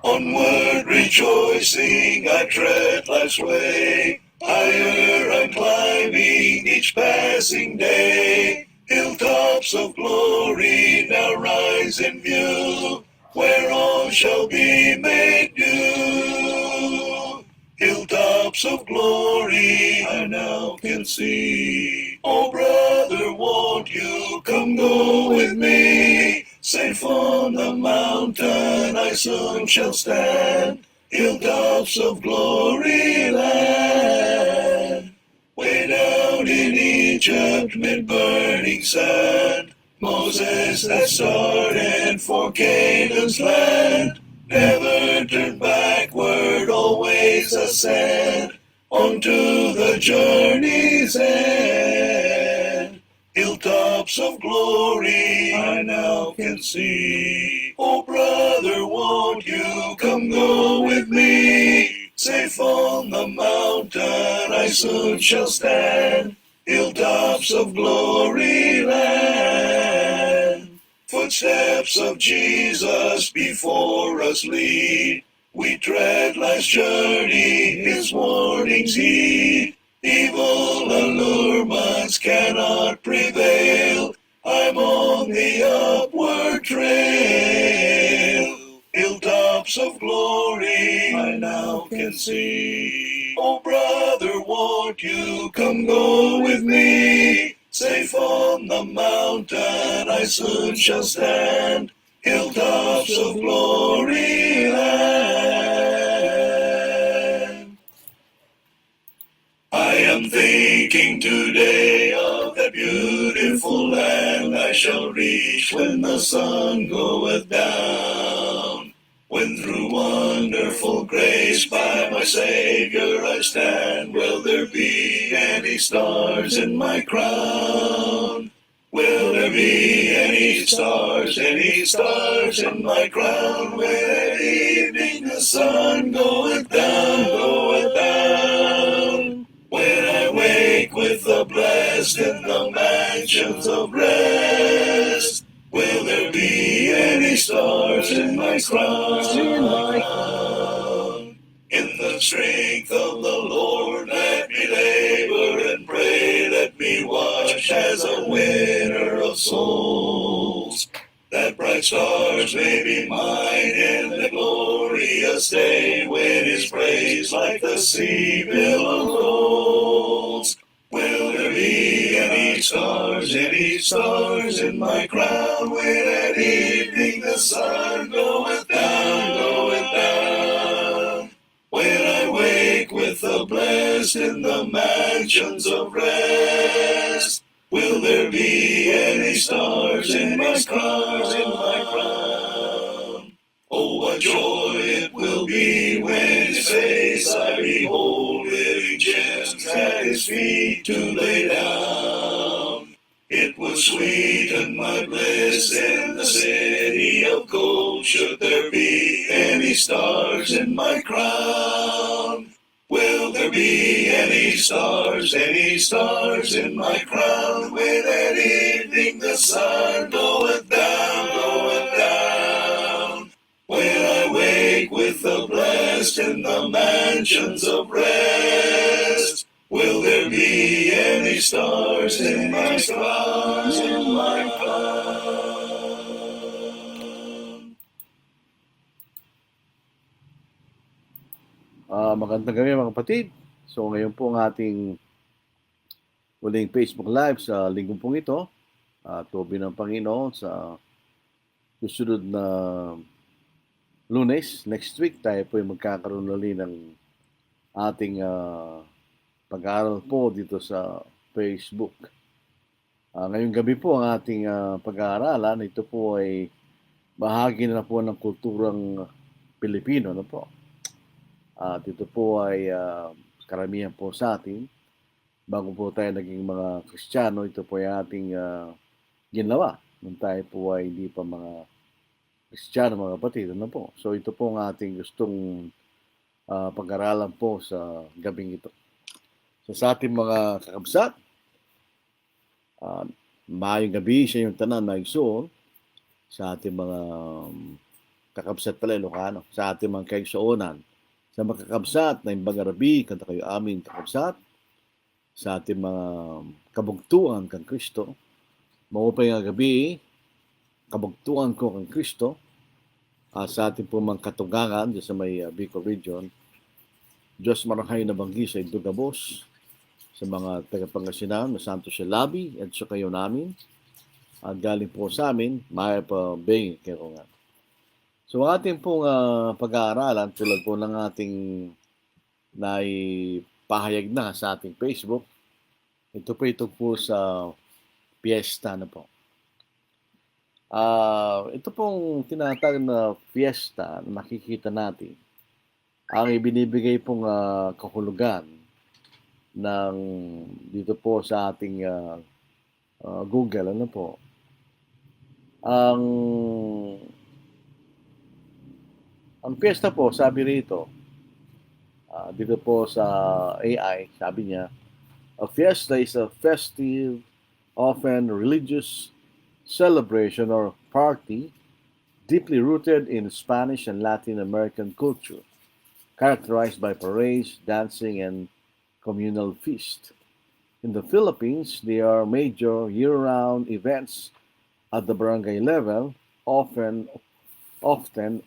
Onward rejoicing, I tread life's way. Higher I'm climbing each passing day. Hilltops of glory now rise in view, where all shall be made new. Hilltops of glory I now can see. Oh, brother, won't you come go with me? Safe on the mountain I soon shall stand. Hilltops of glory land. Way down in Egypt, mid burning sand, Moses has started for Canaan's land. Never turn backward, always ascend, onto the journey's end. Hilltops of glory I now can see. Oh, brother, won't you come go with me? Safe on the mountain I soon shall stand. Hilltops of glory land. Footsteps of Jesus before us lead. We tread life's journey, his warnings heed. Evil allurements cannot prevail. I'm on the upward trail. Hilltops of glory I now can see. Oh, brother, won't you come go with me? Safe on the mountain I soon shall stand. Hilltops of glory land. I am thinking today of that beautiful land I shall reach when the sun goeth down. When through wonderful grace by my Savior I stand, will there be any stars in my crown? Will there be any stars in my crown? When at evening the sun goeth down, when I wake with the blessed in the mansions of rest, will there be any stars in my crown? In the strength of the Lord, let me labor and pray. Let me watch as a winner of souls, that bright stars may be mine in the glorious day, when his praise like the sea billow rolls. Will there be any stars in my crown, when at evening the sun goeth down, when I wake with the blessed in the mansions of rest? Will there be any stars in my crown? Oh, what joy it will be when his face I behold, living gems at his feet to lay down. It would sweeten my bliss in the city of gold, should there be any stars in my crown. Will there be any stars in my crown, when at evening the sun goeth down, when I wake with the blessed in the mansions of rest? Will there be any stars in my crown? Magandang gabi mga kapatid. So ngayon po ang ating uling Facebook Live sa linggong pong ito. Tubi ng Panginoon sa susunod na Lunes. Next week tayo po ay magkakaroon ulit ng ating pag-aaral po dito sa Facebook. Ngayong gabi po ang ating pag-aaralan. Ito po ay bahagi na po ng kulturang Pilipino. Ano po? At ito po ay karamihan po sa atin. Bago po tayo naging mga Kristiyano, ito po ay ating ginawa. Nung tayo po ay hindi pa mga Kristiyano, mga kapatid. Ano po? So ito po ang ating gustong pag-aralan po sa gabing ito. So sa ating mga kakabsat, maayong gabi sa inyong tanan na igsoon, sa ating mga kakabsat pala Ilocano, sa ating mga kaigsuonan. Sa mga kakabsat na imbang Arabi, kanta kayo amin kakabsat, sa ating mga kabugtuan kang Kristo, maupay nga gabi, kabugtuan ko kang Kristo, sa ating po mga katugangan sa may Bicol region, Diyos marahay na banggi sa Idugabos, sa mga taga-Pangasinan, na Santo Silabi, at sa kayo namin, at galing po sa amin, may pa bengi kayo nga. So ating pong pag-aaralan, tulad po ng ating naipahayag na sa ating Facebook, ito po sa piyesta na po. Ito pong tinatawag na piyesta na makikita natin, ang ibinibigay pong kahulugan ng dito po sa ating Google, ano po, ang piyesta po, sabi rito, dito po sa AI, sabi niya, a fiesta is a festive, often religious celebration or party deeply rooted in Spanish and Latin American culture, characterized by parades, dancing, and communal feast. In the Philippines, they are major year-round events at the barangay level, often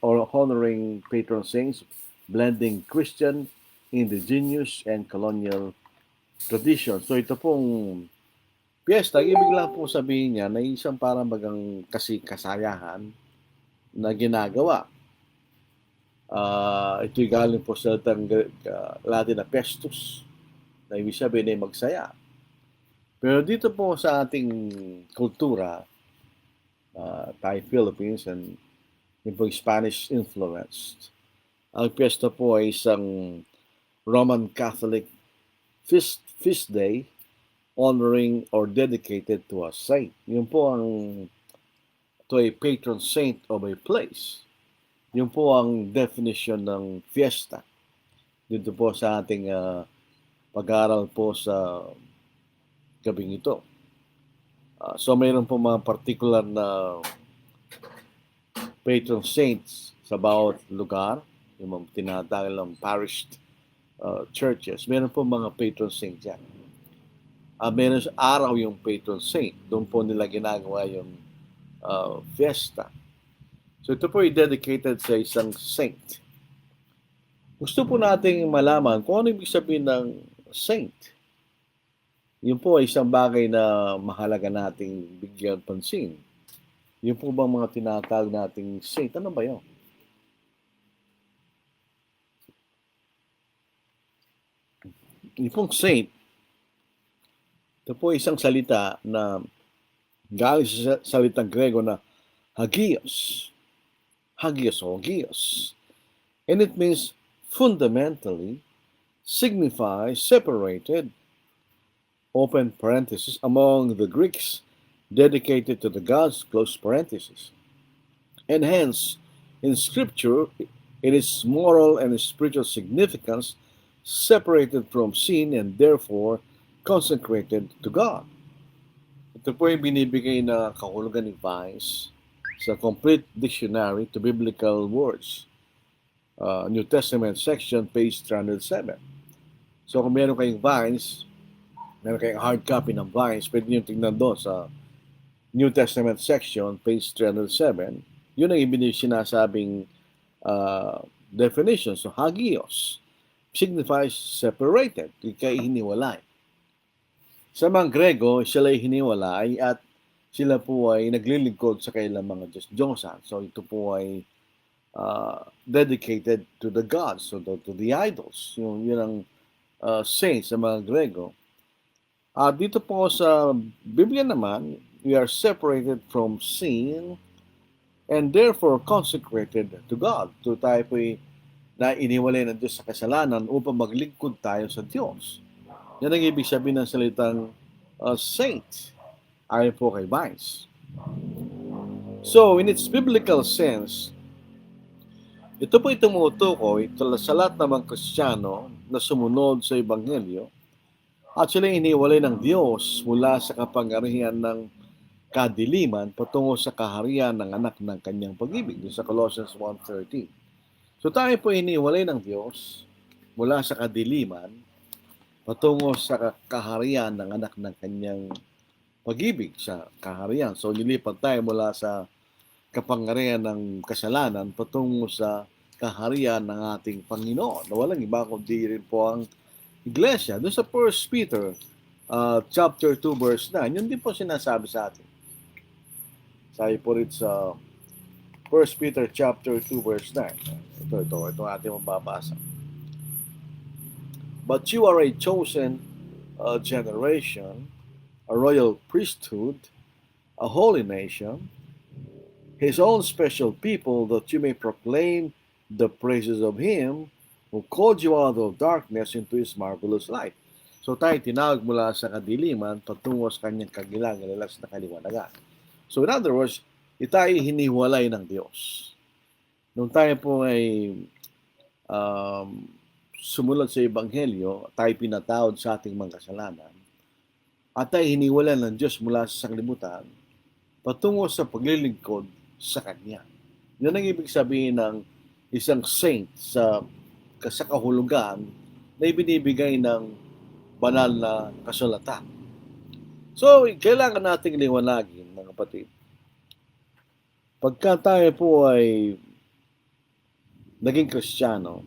or honoring patron saints, blending Christian, indigenous, and colonial tradition. So ito pong piyesta, ibig lang po sabihin niya na isang parang bagang kasayahan na ginagawa. Ito'y galing po sa Latin na pestus, na ibig sabihin ay magsaya. Pero dito po sa ating kultura, Thai Philippines and yung po Spanish influenced, ang piyesta po ay isang Roman Catholic feast day honoring or dedicated to a saint. Yun po ang to a patron saint of a place. Yun po ang definition ng fiesta. Dito po sa ating pag-aaral po sa gabing ito. So mayroon po mga particular na patron saints sa bawat lugar, yung mga tinatawag ng parish churches. Meron po mga patron saints yan. Meron sa araw yung patron saint. Doon po nila ginagawa yung fiesta. So ito po ay dedicated sa isang saint. Gusto po nating malaman kung ano ibig sabihin ng saint. Yun po ay isang bagay na mahalaga nating bigyan pansin. Yun po bang mga tinatawag nating saint? Ano ba yun? Yung pong saint, ito po isang salita na galing sa salitang Grego na hagios. Hagios o hagios. And it means fundamentally, signifies separated, open parenthesis, among the Greeks, dedicated to the gods, close parenthesis. And hence, in Scripture, it is moral and spiritual significance separated from sin and therefore consecrated to God. Ito po yung binibigay na kahulugan ni Vines sa Complete Dictionary to Biblical Words, New Testament section, page 307. So kung meron kayong Vines, meron kayong hard copy ng Vines, pwede nyo tingnan doon sa New Testament section, page 307. Yun ang sinasabing definition. So hagios signifies separated, kaya hiniwalay. Sa mga Grego, sila ay hiniwalay at sila po ay naglilingkod sa kailang mga Diyos-Diyosan. So ito po ay dedicated to the gods, so to the idols. Yun ang saints sa mga Grego. Dito po sa Biblia naman, we are separated from sin and therefore consecrated to God. So tayo po ay na iniwalay ng Diyos sa kasalanan upang maglingkod tayo sa Diyos. Yan ang ibig sabihin ng salitang saint, ayon po kay Vines. So, in its biblical sense, ito po tumutukoy sa lahat ng mga Kristiyano na sumunod sa Ebanghelyo at sila iniwalay ng Diyos mula sa kapangyarihan ng kadiliman patungo sa kaharian ng anak ng kanyang pag-ibig. Sa Colossians 1:13. So tayo po iniwalay ng Diyos mula sa kadiliman patungo sa kaharian ng anak ng kanyang pag-ibig sa kaharian. So nilipat tayo mula sa kapangyarihan ng kasalanan patungo sa kaharian ng ating Panginoon. Walang iba kundi rin po ang iglesia. Doon sa 1 Peter chapter 2 verse 9, yun din po sinasabi sa atin. Sabi po rin sa 1 Peter chapter 2 verse 9. Ito ating mababasa. But you are a chosen generation, a royal priesthood, a holy nation, His own special people, that you may proclaim the praises of Him who called you out of darkness into His marvelous light. So tayo tinawag mula sa kadiliman patungo sa kanyang kagilang-gilas na kaliwanagan. So in other words, tayo hiniwalay ng Diyos. Nung tayo po ay sumunod sa Ebanghelyo, tayo pinatawad sa ating mga kasalanan, at tayo hiniwalay ng Diyos mula sa sanglibutan patungo sa paglilingkod sa Kanya. Yan ang ibig sabihin ng isang saint sa kahulugan na ibinibigay ng banal na kasulatan. So, kailangan nating liwanagin, mga kapatid. Pagka tayo po ay naging Kristiyano,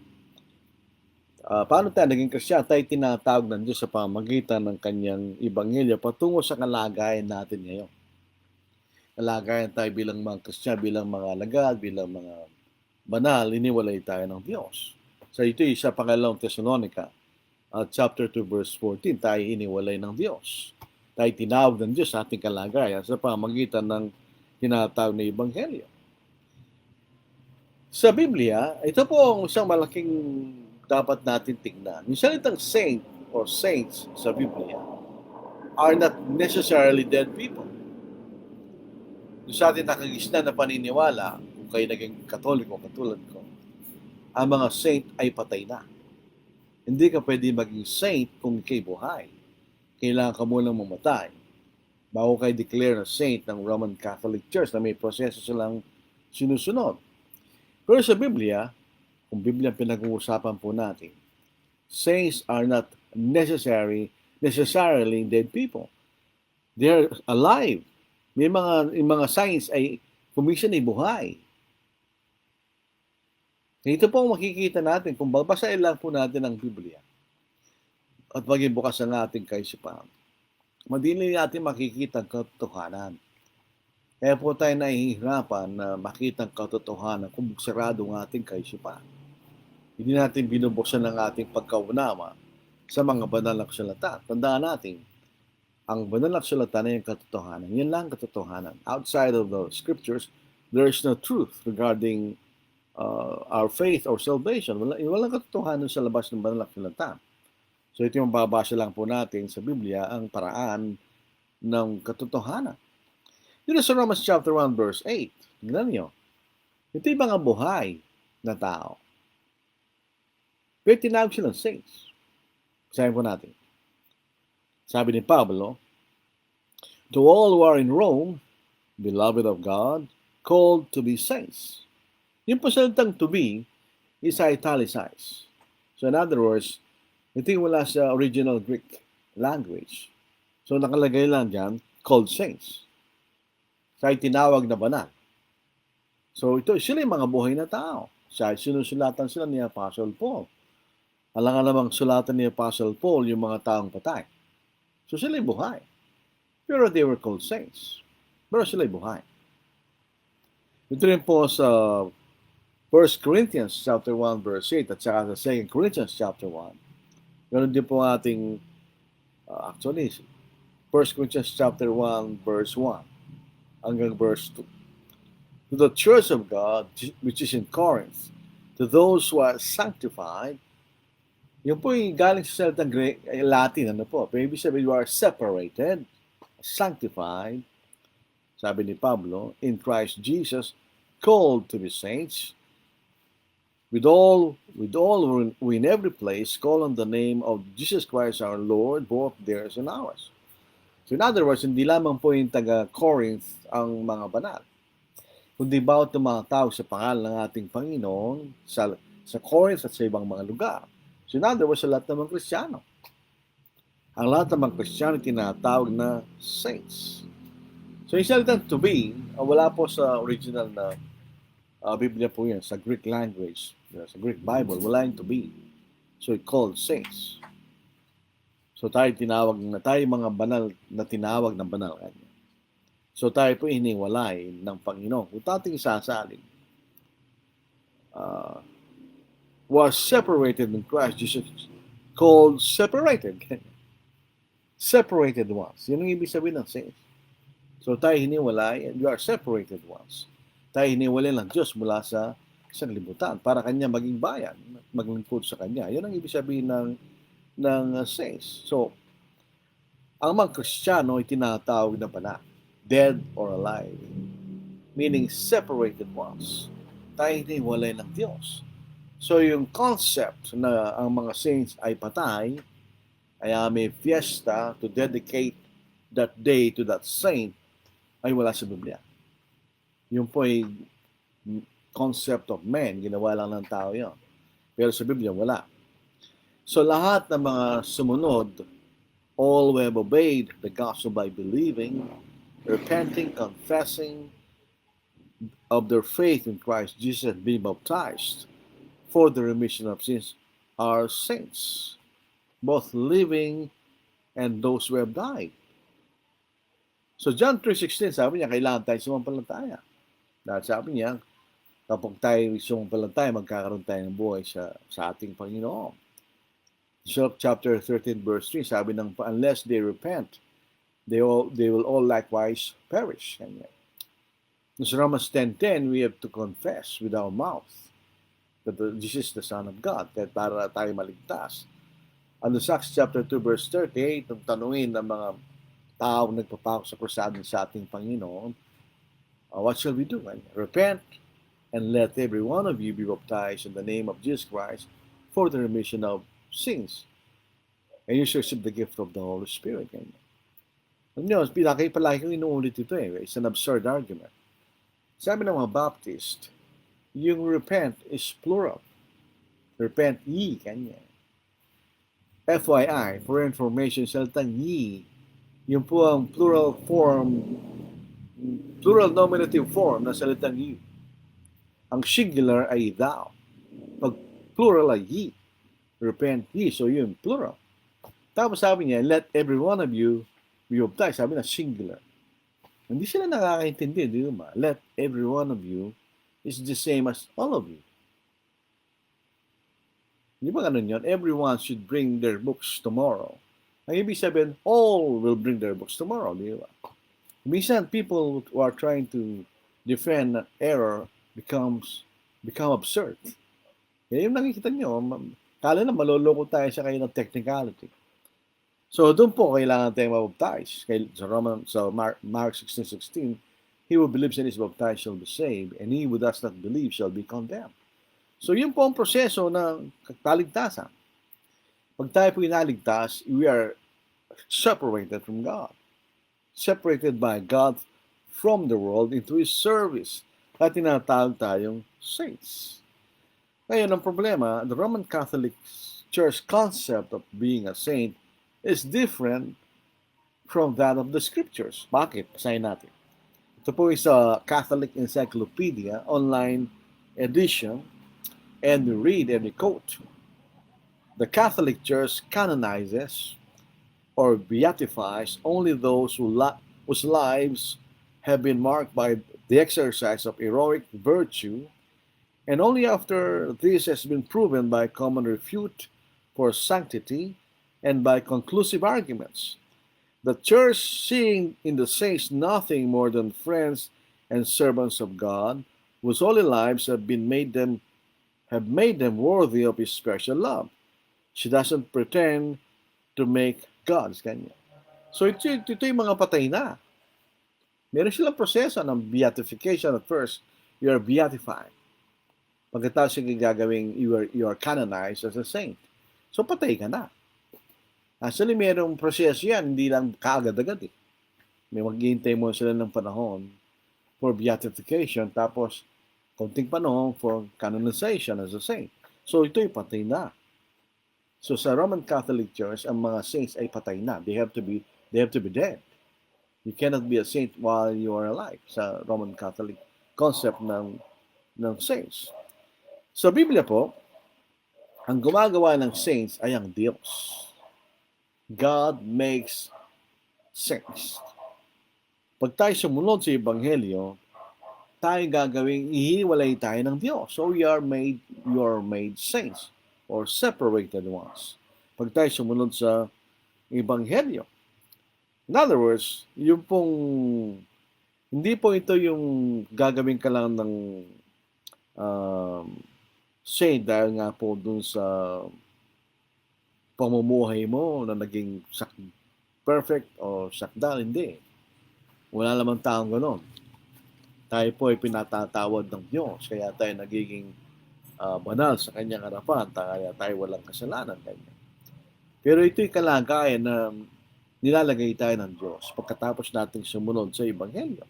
paano tayo naging Kristiyano? Tayo tinatawag ng Diyos sa pamamagitan ng Kanyang Ebanghelyo patungo sa kalagayan natin ngayon. Kalagayan tayo bilang mga Kristiyano, bilang mga alagad, bilang mga banal, iniwalay tayo ng Diyos. So ito sa pangalawang Thessalonica, chapter 2, verse 14, tayo iniwalay ng Diyos. Tayo tinawag ng Diyos sa ating kalagayan sa pamamagitan ng tinatawag na Ebanghelyo. Sa Biblia, ito po ang isang malaking dapat natin tingnan. Yung salitang saint or saints sa Biblia are not necessarily dead people. Yung sa atin nakagisnan na paniniwala, kung kayo naging Katoliko katulad ko, ang mga saint ay patay na. Hindi ka pwede maging saint kung ikay buhay. Kailangan ka munang mamatay bago kayo declare na saint ng Roman Catholic Church na may proseso silang sinusunod. Pero sa Biblia, kung Biblia pinag-uusapan po natin, saints are not necessarily dead people. They are alive. May mga saints ay kuminsan ay buhay. Ito po ang makikita natin kung babasahin lang po natin ang Biblia at maging bukas ang ating kaisipan. Madali natin makikita ang katotohanan. Kaya po tayo nahihirapan na makita ang katotohanan kung sarado ang ating kaisipan. Hindi natin binubuksan ang ating pagkaunawa sa mga banal na kasulatan. Tandaan natin, ang banal na kasulatan ay ang katotohanan. Yan lang katotohanan. Outside of the scriptures, there is no truth regarding our faith or salvation. Walang katotohanan sa labas ng banal na kasulatan. So ito yung babasa lang po natin sa Biblia, ang paraan ng katotohanan. Dito sa Romans chapter 1 verse 8, tingnan niyo. Ito yung mga buhay na tao. Pero tinawag silang saints. Sabihin po natin. Sabi ni Pablo, to all who are in Rome, beloved of God, called to be saints. Yung po salitang to be is italicized. So in other words, ito yung wala sa original Greek language. So nakalagay lang dyan, called saints. Sa tinawag na banal. So ito, sila yung mga buhay na tao. Sinusulatan sila ni Apostle Paul. Alam nga namang sulatan ni Apostle Paul yung mga taong patay. So sila'y buhay. Pero they were called saints. Pero sila'y buhay. Ito rin po sa 1 Corinthians chapter 1 verse 8 at saka sa 2 Corinthians chapter 1. Ganon din po ating, actually, 1 Corinthians chapter 1 verse 1 hanggang verse 2. To the church of God, which is in Corinth, to those who are sanctified, yun po yung galing sa salitang Latin, ano po? Pero ibig sabihin, you are separated, sanctified, sabi ni Pablo, in Christ Jesus, called to be saints, with all who in every place call on the name of Jesus Christ our Lord, both theirs and ours. So in other words, hindi lamang po yung taga-Corinth ang mga banal, kundi bawat tumatawag sa pangalan ng ating Panginoon sa Corinth at sa ibang mga lugar. So in other words, sa lahat ng mga Kristiyano. Ang lahat ng mga Kristiyano tinatawag na saints. So yung salitang to be, wala po sa original na Biblia po yan, sa Greek language, sa Greek Bible, wala yung to be. So it's called saints. So tayo mga banal na tinawag ng banal kanya. So tayo po hiniwalay ng Panginoon. Kung tating isasalin, was separated in Christ Jesus, called separated. Separated ones. Yun ang ibig sabihin ng saints. So tayo hiniwalay and we are separated ones. Tayo hiniwalay ng Diyos mula sa isang libutan para kanya maging bayan, maglingkod sa kanya. Yun ang ibig sabihin ng saints. So, ang mga Kristiyano ay tinatawag na banal, dead or alive, meaning separated ones. Tayo hiniwalay ng Diyos. So, yung concept na ang mga saints ay patay, ay may fiesta to dedicate that day to that saint, ay wala sa Biblia. Yung po ay concept of man, ginawa lang ng tao yun. Pero sa Biblia, wala. So lahat ng mga sumunod, all who have obeyed the gospel by believing, repenting, confessing of their faith in Christ Jesus and being baptized for the remission of sins are saints, both living and those who have died. So John 3:16, sabi niya, kailangan tayo sumampalataya. Dahil sabi niya, kapag tayo sumampalataya, magkakaroon tayo ng buhay sa ating Panginoon. So chapter 13 verse 3, sabi ng, unless they repent, they will all likewise perish. Kanya. In Romans 10:10, we have to confess with our mouth that Jesus is the Son of God, para tayo maligtas. Ano sa Acts chapter 2 verse 38, nung tanungin ng mga tao nagpapako sa krusada sa ating Panginoon, what shall we do? Repent and let every one of you be baptized in the name of Jesus Christ for the remission of sins. And you shall receive the gift of the Holy Spirit. Alam niyo, palagi kong inuulit ito eh. It's an absurd argument. Sabi ng mga Baptist, yung repent is plural. Repent ye, kanya. FYI, for information, salitang ye, yung po ang plural nominative form na salitang ye. Ang singular ay thou. Pag plural ay ye. Repent ye. So yun, plural. Tapos sabi niya, let every one of you be baptized. Sabi na, singular. Hindi sila nakakaintindi, di ba? Let every one of you is the same as all of you. Di ba ganun yun? Everyone should bring their books tomorrow. Ang ibig sabihin, all will bring their books tomorrow, di ba? Minsan, people who are trying to defend error become absurd. Kaya yung nakikita nyo, kala na maloloko tayo sa kayo ng technicality. So, doon po kailangan tayong mabaptize. Sa Mark 16:16, he who believes and is baptized shall be saved, and he who does not believe shall be condemned. So, yun po ang proseso ng kaligtasan. Pag tayo po inaligtas, we are separated from God. Separated by God from the world into His service. At tinatawag tayong saints. Ngayon, ang problema, the Roman Catholic Church concept of being a saint is different from that of the Scriptures. Bakit? Basahin natin. Ito po is a Catholic Encyclopedia, online edition, and we read and we quote. The Catholic Church canonizes or beatifies only those whose lives have been marked by the exercise of heroic virtue, and only after this has been proven by common refute for sanctity and by conclusive arguments. The Church, seeing in the saints nothing more than friends and servants of God, whose holy lives have made them worthy of His special love. She doesn't pretend to make gods, kanya. So ito yung mga patay na. Meron silang proseso ng beatification. At first, you are beatified. Pagkatapos yung gagawing, you are canonized as a saint. So patay ka na. Actually, merong proseso yan, hindi lang kaagad-agad eh. May maghihintay mo sila ng panahon for beatification, tapos konting panahon for canonization as a saint. So ito'y patay na. So sa Roman Catholic Church, ang mga saints ay patay na. They have to be dead. You cannot be a saint while you are alive sa Roman Catholic concept ng saints. Sa Biblia po, ang gumagawa ng saints ay ang Diyos. God makes saints. Pag tayo sumunod sa Ebanghelyo, tayo gagawing ihiwalay tayo ng Diyos. So you are made saints or separated ones. Pag tayo sumunod sa Ebanghelyo. In other words, yung pong, hindi po ito yung gagawin ka lang ng saint dahil nga po dun sa pamumuhay mo na naging perfect o sakdal. Hindi. Wala namang taong ganon. Tayo po ay pinatatawad ng Diyos, kaya tayo nagiging banal sa kanyang harapan, kaya tayo walang kasalanan. Kanya. Pero ito'y kalagayan na nilalagay tayo ng Diyos pagkatapos nating sumunod sa Ebanghelyo.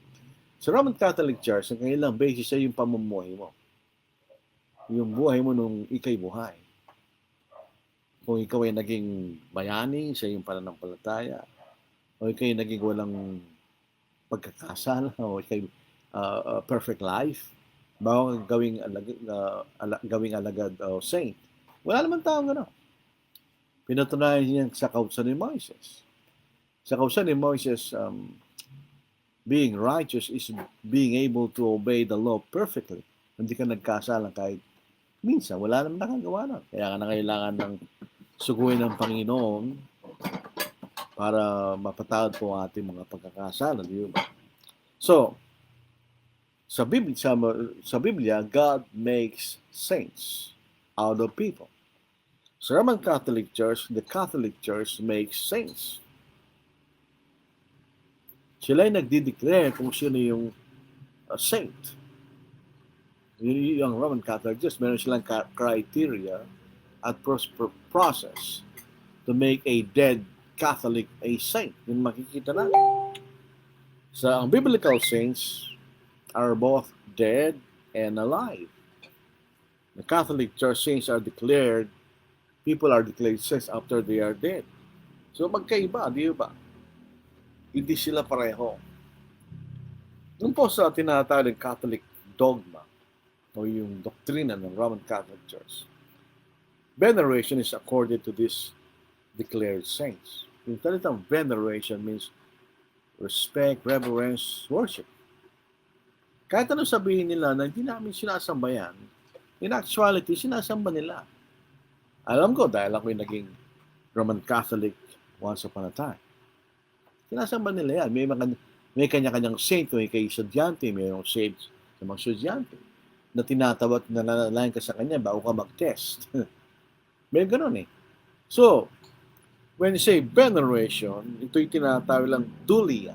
Sa Roman Catholic Church, ang kanilang basis ay yung pamumuhay mo. Yung buhay mo nung ikay buhay. Kung ikaw ay naging bayani sa iyong pananampalataya, o ikaw ay naging walang pagkakasala, o ikaw perfect life, bago gawing alagad o saint. Wala naman taong gano'n. Pinatunayan niya sa kautusan ni Moises. Sa kautusan ni Moises, being righteous is being able to obey the law perfectly. Hindi ka nagkasala kahit minsan. Wala naman nakagawa na. Kaya ka na kailangan ng suguin ng Panginoon para mapatawad po ang ating mga pagkakasala. Di ba? So, sa Biblia, God makes saints out of people. Sa Roman Catholic Church, the Catholic Church makes saints. Sila ay nagdi-declare kung sino yung saint. Yung Roman Catholic Church, meron silang criteria at process to make a dead Catholic a saint. Yun makikita natin. Ang biblical saints are both dead and alive. The Catholic Church saints are declared, people are declared saints after they are dead. So magkaiba, di ba? Hindi sila pareho. Nung po sa tinatawag ng Catholic dogma o yung doktrina ng Roman Catholic Church, veneration is accorded to these declared saints. Yung talitang veneration means respect, reverence, worship. Kahit ano sabihin nila na hindi namin sinasamba yan, in actuality, sinasamba nila. Alam ko dahil ako yung naging Roman Catholic once upon a time. Sinasamba nila yan. May kanya-kanyang saint kung ikay estudyante, mayroong saint sa mga estudyante na tinatawat na nanalayan ka sa kanya bago ka mag-test. May ganun eh. So, when you say veneration, ito'y tinatawag lang dulia.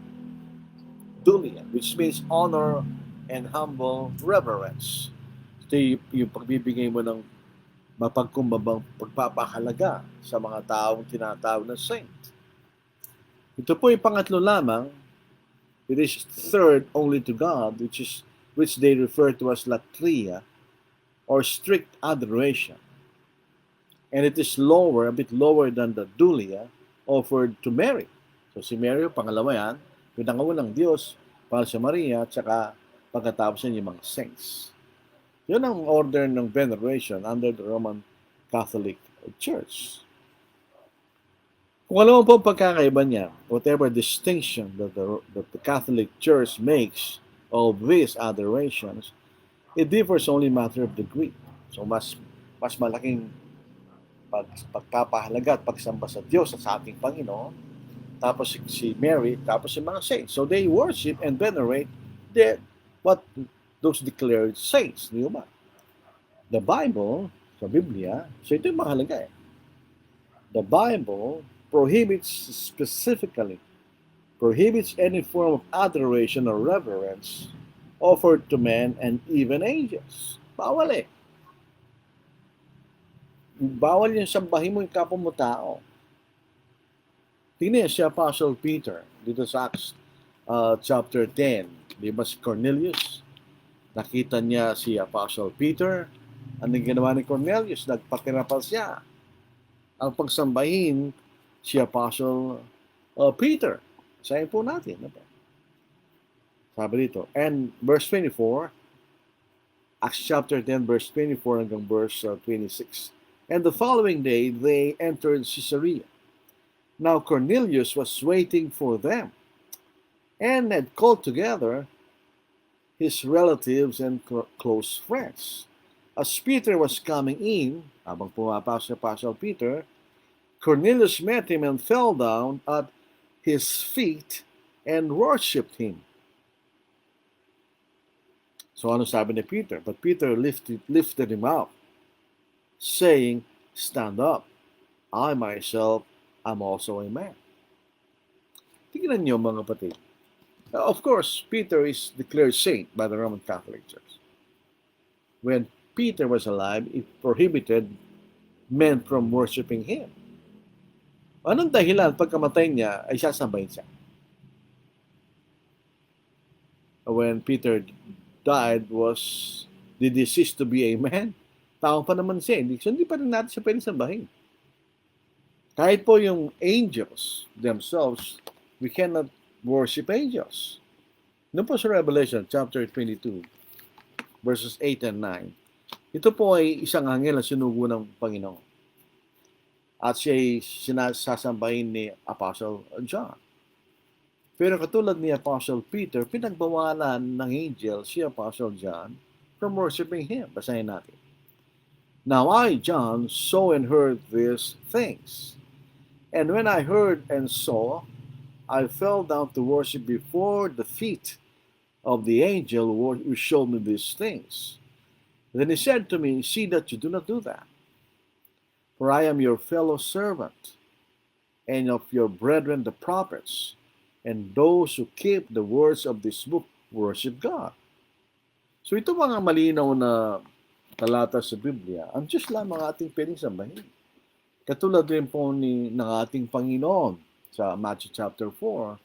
Dulia, which means honor and humble reverence. Ito yung pagbibigay mo ng mapagkumbabang pagpapahalaga sa mga taong tinatawag na saint. Ito po yung pangatlo lamang. It is third only to God, which they refer to as latria or strict adoration. And it is lower, a bit lower than the dulia offered to Mary. So si Mary, pangalawa yan, pinangawalang Diyos para sa Maria, at saka pagkatapos yan yung mga saints. Yun ang order ng veneration under the Roman Catholic Church. Kung alam mo po pagkakaiba niya, whatever distinction that the Catholic Church makes of these adorations, it differs only matter of degree. So mas malaking pagpapahalaga at pagsamba sa Diyos at sa ating Panginoon, tapos si Mary, tapos si mga saints. So they worship and venerate what those declared saints, di ba? The Bible, sa Biblia, so ito yung mahalaga eh. The Bible specifically prohibits any form of adoration or reverence offered to men and even angels. Bawal eh. Bawal yung sambahin mo yung kapwa mo tao. Tingnan si Apostle Peter dito sa Acts chapter 10. Di ba si Cornelius? Nakita niya si Apostle Peter. Anong ginawa ni Cornelius? Nagpakirapal siya. Ang pagsambahin si Apostle Peter. Sayin po natin. Sabi dito. And verse 24, Acts chapter 10, verse 24 hanggang verse 26. And the following day, they entered Caesarea. Now Cornelius was waiting for them and had called together his relatives and close friends. As Peter was coming in, habang pumapasok si Apostle Peter, Cornelius met him and fell down at his feet and worshipped him. So ano sabi ni Peter? But Peter lifted him up, saying, Stand up. I myself am also a man. Tingnan niyo mga kapatid. Of course, Peter is declared saint by the Roman Catholic Church. When Peter was alive, it prohibited men from worshiping him. Anong dahilan pagkamatay niya ay sasambahin siya? When Peter died, did he cease to be a man? Tao pa naman siya. Hindi pa rin natin siya pwede sambahin. Kahit po yung angels themselves, we cannot worship angels. Noon po sa Revelation chapter 22, verses 8 and 9, ito po ay isang anghel na sinugo ng Panginoon. At siya ay sinasasambahin ni Apostle John. Pero katulad ni Apostle Peter, pinagbawalan ng angel si Apostle John from worshiping him. Basahin natin. Now I, John, saw and heard these things. And when I heard and saw, I fell down to worship before the feet of the angel who showed me these things. Then he said to me, See that you do not do that. For I am your fellow servant, and of your brethren the prophets, and those who keep the words of this book worship God. So ito mga malinaw na talata sa Biblia, ang Diyos lamang ating pwedeng sambahin. Katulad rin po ng ating Panginoon sa Matthew chapter 4,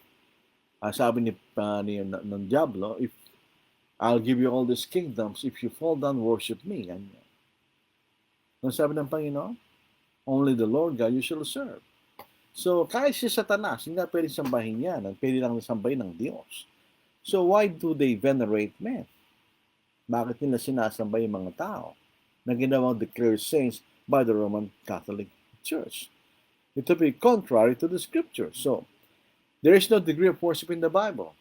sabi ng Diablo, if I'll give you all these kingdoms, if you fall down, worship me. Ganyan. Ang sabi ng Panginoon, only the Lord God you shall serve. So, kahit si Satanas, hindi na pwede sambahin yan. Pwede lang sambahin ng Diyos. So, why do they venerate men? Bakit nila sinasamba yung mga tao na ginawang declared saints by the Roman Catholic Church? Ito be contrary to the Scripture. So, there is no degree of worship in the Bible.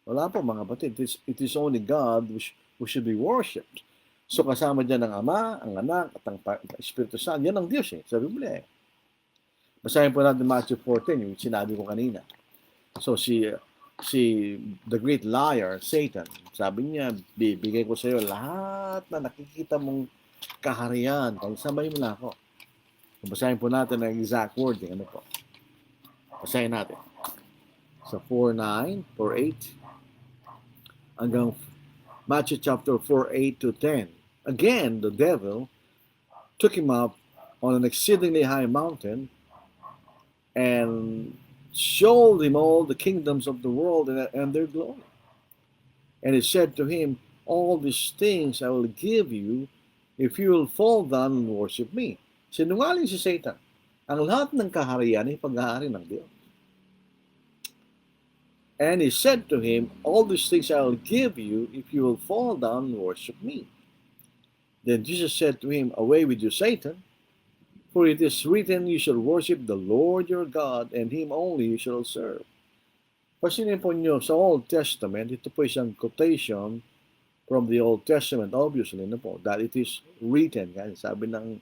Wala po mga batid. It is only God who should be worshipped. So, kasama dyan ang Ama, ang Anak, at ang Espiritu Santo. Yan ang Diyos sa Biblia. Basahin po natin Matthew 14, yung sinabi ko kanina. So, si the great liar, Satan, sabi niya, bibigay ko sa iyo lahat na nakikita mong kaharian. Kaya sambahin mo na ako. Basahin po natin ang exact wording. Ano po? Basahin natin. Sa 4:9, 4:8, hanggang Matthew chapter 4:8 to 10. Again, the devil took him up on an exceedingly high mountain and showed him all the kingdoms of the world and their glory. And he said to him, all these things I will give you if you will fall down and worship me. Sinungaling si Satan. Ang lahat ng kaharian ay pag-aari ng Diyos. And he said to him, all these things I will give you if you will fall down and worship me. Then Jesus said to him, away with you, Satan, for it is written, you shall worship the Lord your God, and Him only you shall serve. Pasinin po nyo, sa Old Testament, ito po isang quotation from the Old Testament, obviously, no po, that it is written, kasi sabi ng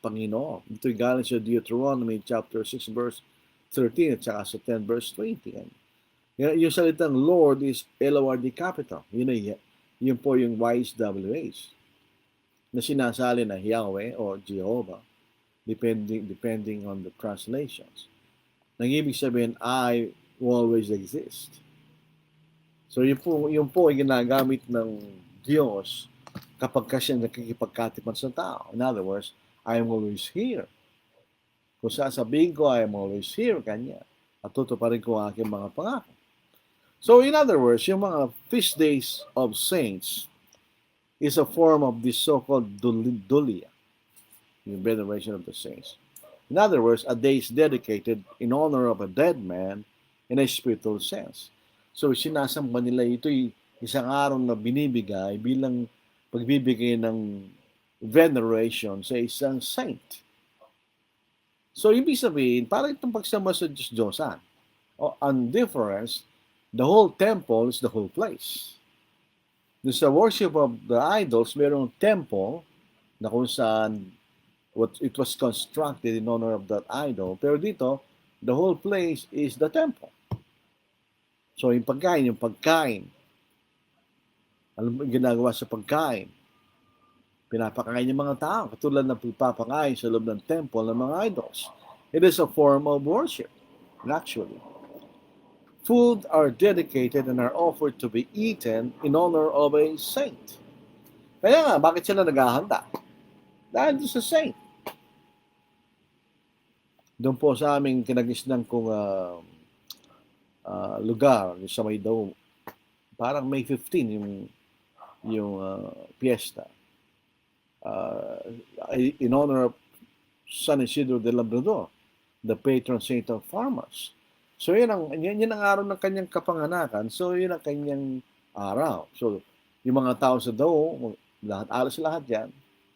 Panginoon. Ito'y galing sa Deuteronomy chapter 6 verse 13 at saka sa 10 verse 20. Yung salitang Lord is L-O-R-D capital. Yun po yung YHWH na sinasali na Yahweh o Jehovah depending on the translations. Nang ibig sabihin, I will always exist. So yun po ay ginagamit ng Diyos kapag kasi nakikipagkatipan sa tao. In other words, I am always here. Kung sasabihin ko, I am always here, kanya. At tutuparin ko ang aking mga pangako. So in other words, yung mga feast days of saints is a form of this so-called dulia, yung veneration of the saints. In other words, a day is dedicated in honor of a dead man in a spiritual sense. So sinasamba nila ito'y isang araw na binibigay bilang pagbibigay ng veneration sa isang saint. So ibig sabihin, parang itong pagsamba sa Diyos-Diyosan. On difference, the whole temple is the whole place. Doon sa worship of the idols, mayroong temple na kung saan it was constructed in honor of that idol. Pero dito, the whole place is the temple. So yung pagkain, alam mo ginagawa sa pagkain, pinapakain ng mga tao, katulad ng pagpapakain sa loob ng temple ng mga idols. It is a form of worship, actually. Food are dedicated and are offered to be eaten in honor of a saint. Kaya nga, bakit sila naghahanda? Dahil doon sa saint. Doon po sa aming kinagisnan kong lugar, sa may daw, parang May 15 yung fiesta. In honor of San Isidro de Labrador, the patron saint of farmers. So yan ang araw ng kanyang kapanganakan. So yun ang kanyang araw. So yung mga tao sa Dao, alos lahat yan,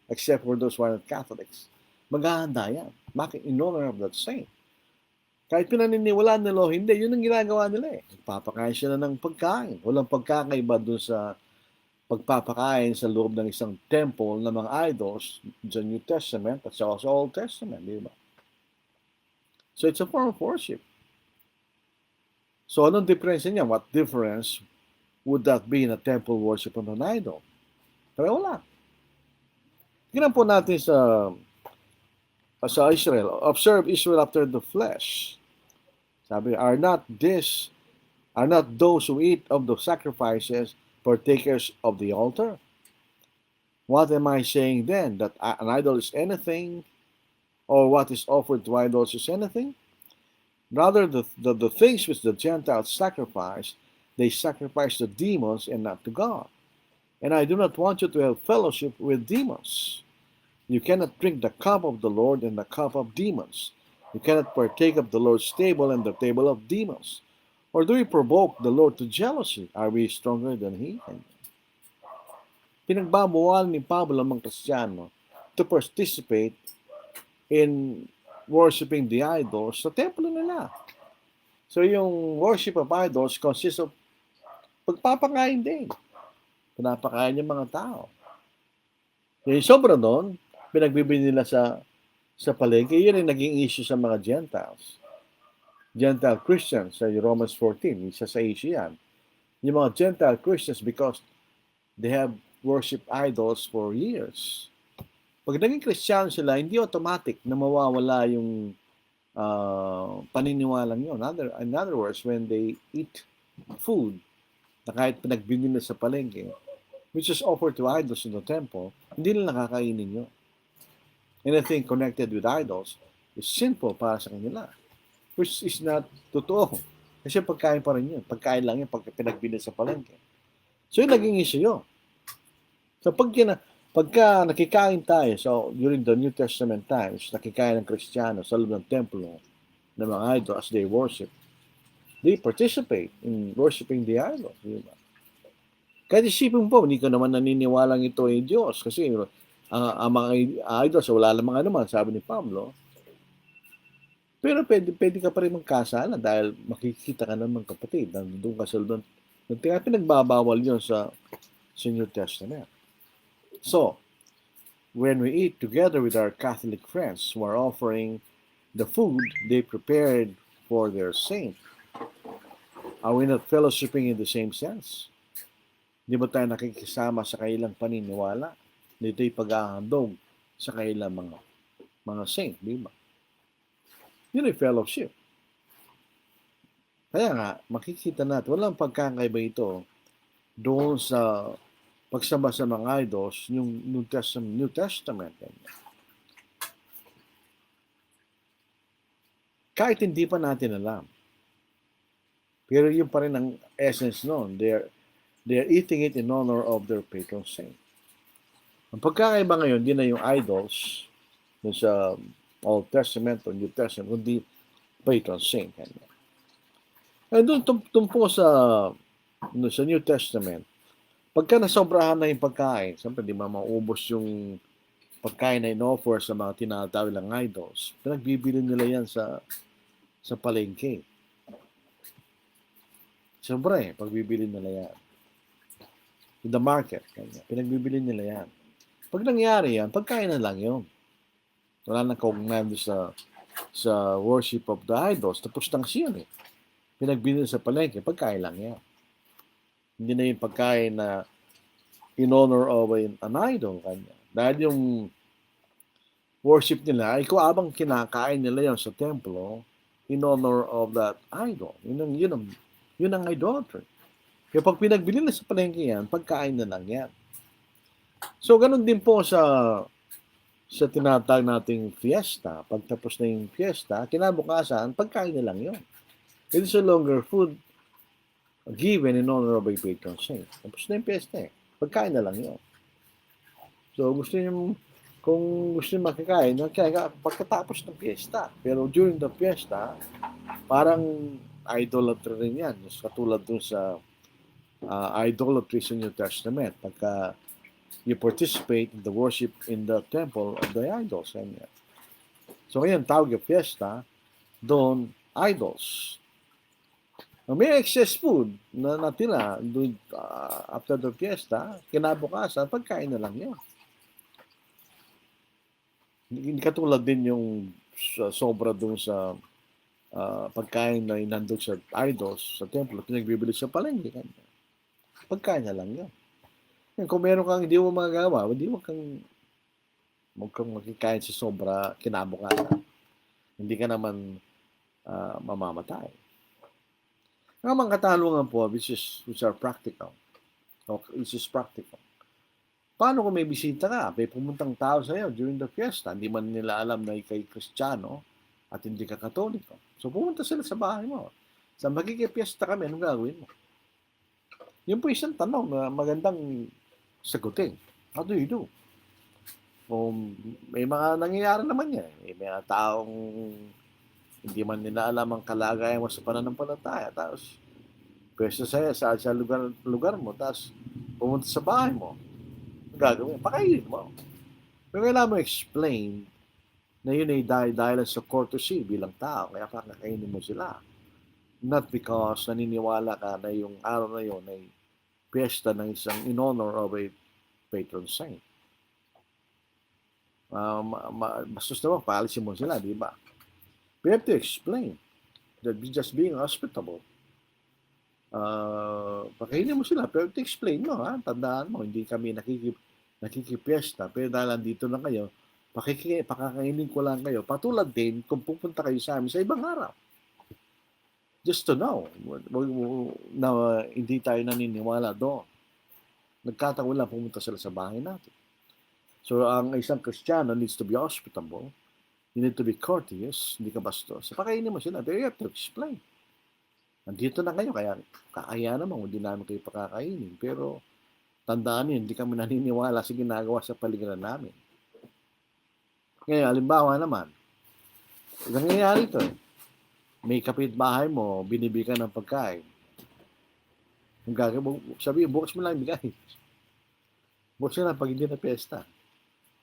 except for those who are not Catholics, maghahanda yan. Bakit? In honor of that saint. Kahit pinaniniwalaan nila o hindi, yun ang ginagawa nila eh. Papakain sila ng pagkain. Walang pagkakaiba dun sa pagpapakain sa loob ng isang temple ng mga idols sa New Testament at sa Old Testament, di ba? So it's a form of worship. So anong difference niya? What difference would that be in a temple worship of an idol? Pero wala. Tingnan po natin sa Israel. Observe Israel after the flesh. Sabi, are not those who eat of the sacrifices partakers of the altar? What am I saying then? That an idol is anything, or what is offered to idols is anything? Rather, the things which the Gentiles sacrifice, they sacrifice to demons and not to God. And I do not want you to have fellowship with demons. You cannot drink the cup of the Lord and the cup of demons. You cannot partake of the Lord's table and the table of demons. Or do we provoke the Lord to jealousy? Are we stronger than He? Pinagbabawalan ni Pablo ang mga Kristiyano to participate in worshiping the idols sa templo nila. So yung worship of idols consists of pagpapakain din. Pinapakain yung mga tao. Yung sobra doon, pinagbibili nila sa palengke, yun yung naging issue sa mga Gentiles. Gentile Christians sa Romans 14, isa sa issue yan. Yung mga Gentile Christians, because they have worship idols for years. Pag naging Kristiyano sila, hindi automatic na mawawala yung paniniwalang yun. In other words, when they eat food na kahit pinagbili nila sa palengke, which is offered to idols in the temple, hindi nila nakakainin yun. Anything connected with idols is sinful para sa kanila, which is not totoo. Kasi pagkain pa rin yun. Pagkain lang yun pag pinagbili sa palengke. So yun naging issue yun. So pagka nakikain tayo, so during the New Testament times, nakikain ng Kristiyano sa loob ng templo ng mga idol as they worship, they participate in worshiping the idol. Diba? Kahit isipin po, hindi ko naman naniniwalang ito ay Diyos kasi ang mga idols, wala namang naman, sabi ni Pablo. Pero pwede ka pa rin magkasala dahil makikita ka naman kapatid, nandun ka sa loob ng pinagbabawal yun sa New Testament. So, when we eat together with our Catholic friends who are offering the food they prepared for their saint, are we not fellowshipping in the same sense? Di ba tayo nakikisama sa kailang paniniwala? Dito'y pag-ahandog sa kailang mga saint, di ba? Yun ay fellowship. Kaya nga, makikita natin, walang pagkakaiba ito doon sa pagsamba sa mga idols, yung New Testament. Kahit hindi pa natin alam, Pero yun pa rin ang essence noon. They're eating it in honor of their patron saint. Ang pagkakaiba ngayon, di na yung idols dun sa Old Testament o New Testament, kundi patron saint. Eh, doon tumpo sa New Testament, pagka nasobrahan na yung pagkain, siyempre di ba maubos yung pagkain na in-offer sa mga tinatawag lang idols, pinagbibili nila yan sa palengke. Siyempre, pagbibili nila yan. In the market, kanya, pinagbibili nila yan. Pag nangyari yan, pagkain na lang yun. Wala nang kaugnayan sa worship of the idols. Tapos nang siya eh. Pinagbili sa palengke, pagkain lang yan. Hindi na yung pagkain na in honor of an idol kanya. Dahil yung worship nila ay kung abang kinakain nila yan sa templo in honor of that idol. Yun ang idolatry. Kaya pag pinagbili na sa palengke yan, pagkain na lang yan. So, ganun din po sa tinatawag nating fiesta. Pagtapos na yung fiesta, kinabukasan, pagkain na lang yun. It is no longer food given in honor of a patron saint. Tapos na yung fiesta eh. Pagkain na lang yun. So, kung gusto nyo makakain, pagkatapos ng fiesta. Pero during the fiesta, parang idolatry rin yan. Katulad dun sa idolatry sa New Testament. Pagka you participate in the worship in the temple of the idols. So, ngayon, tawag yung fiesta, doon, idols. May excess food na natira after the fiesta, kinabukasan, pagkain na lang yun. Hindi katulad din yung sobra doon sa pagkain na inandog sa idols, sa templo, pinagbibili sa palengke. Pagkain na lang yun. Kung meron kang hindi mo magagawa, hindi mo kang makikain sa sobra kinabukasan. Hindi ka naman mamamatay. Ang mga katanungan po, which are practical. Which is practical. Paano kung may bisita ka? May pumuntang tao sa iyo during the fiesta. Hindi man nila alam na ikay Kristiyano at hindi ka Katoliko. So pumunta sila sa bahay mo. Sa magkikipiesta kami, anong gagawin mo? Yun po isang tanong na magandang sagutin. How do you do? Kung may mga nangyayari naman yan. May mga taong hindi man nila alam ang kalagayan mo sa pananampalataya. Tapos, pwesto sa lugar mo. Tapos, pumunta sa bahay mo. Ang gagawin? Pakainin mo. Pero kailangan mo explain na yun ay dahil sa courtesy bilang tao. Kaya pakakainin mo sila. Not because naniniwala ka na yung araw na yun ay piyesta ng isang in honor of a patron saint. Bastos naman, paalisin mo sila, di ba? We have to explain that just being hospitable. Pakainin mo sila, pero to explain mo, ha? Tandaan mo, hindi kami nakikipiesta, pero dahil andito na kayo, pakakainin ko lang kayo. Patulad din kung pupunta kayo sa amin sa ibang araw. Just to know na hindi tayo naniniwala doon. Nagkataon lang pumunta sila sa bahay natin. So, ang isang Kristiyano needs to be hospitable. You need to be courteous, hindi ka bastos. So, pakainin mo sila. But you have to explain. Nandito na kayo, kaya kakaya naman, hindi namin kayo pakakainin. Pero, tandaan yun, hindi kami naniniwala sa ginagawa sa paligiran namin. Ngayon, halimbawa naman, nangyayari ito. May kapitbahay mo, binibigyan ng pagkain. Ang gagawin, sabihin, bukas mo lang bigay. Bukas na lang pag hindi na piyesta.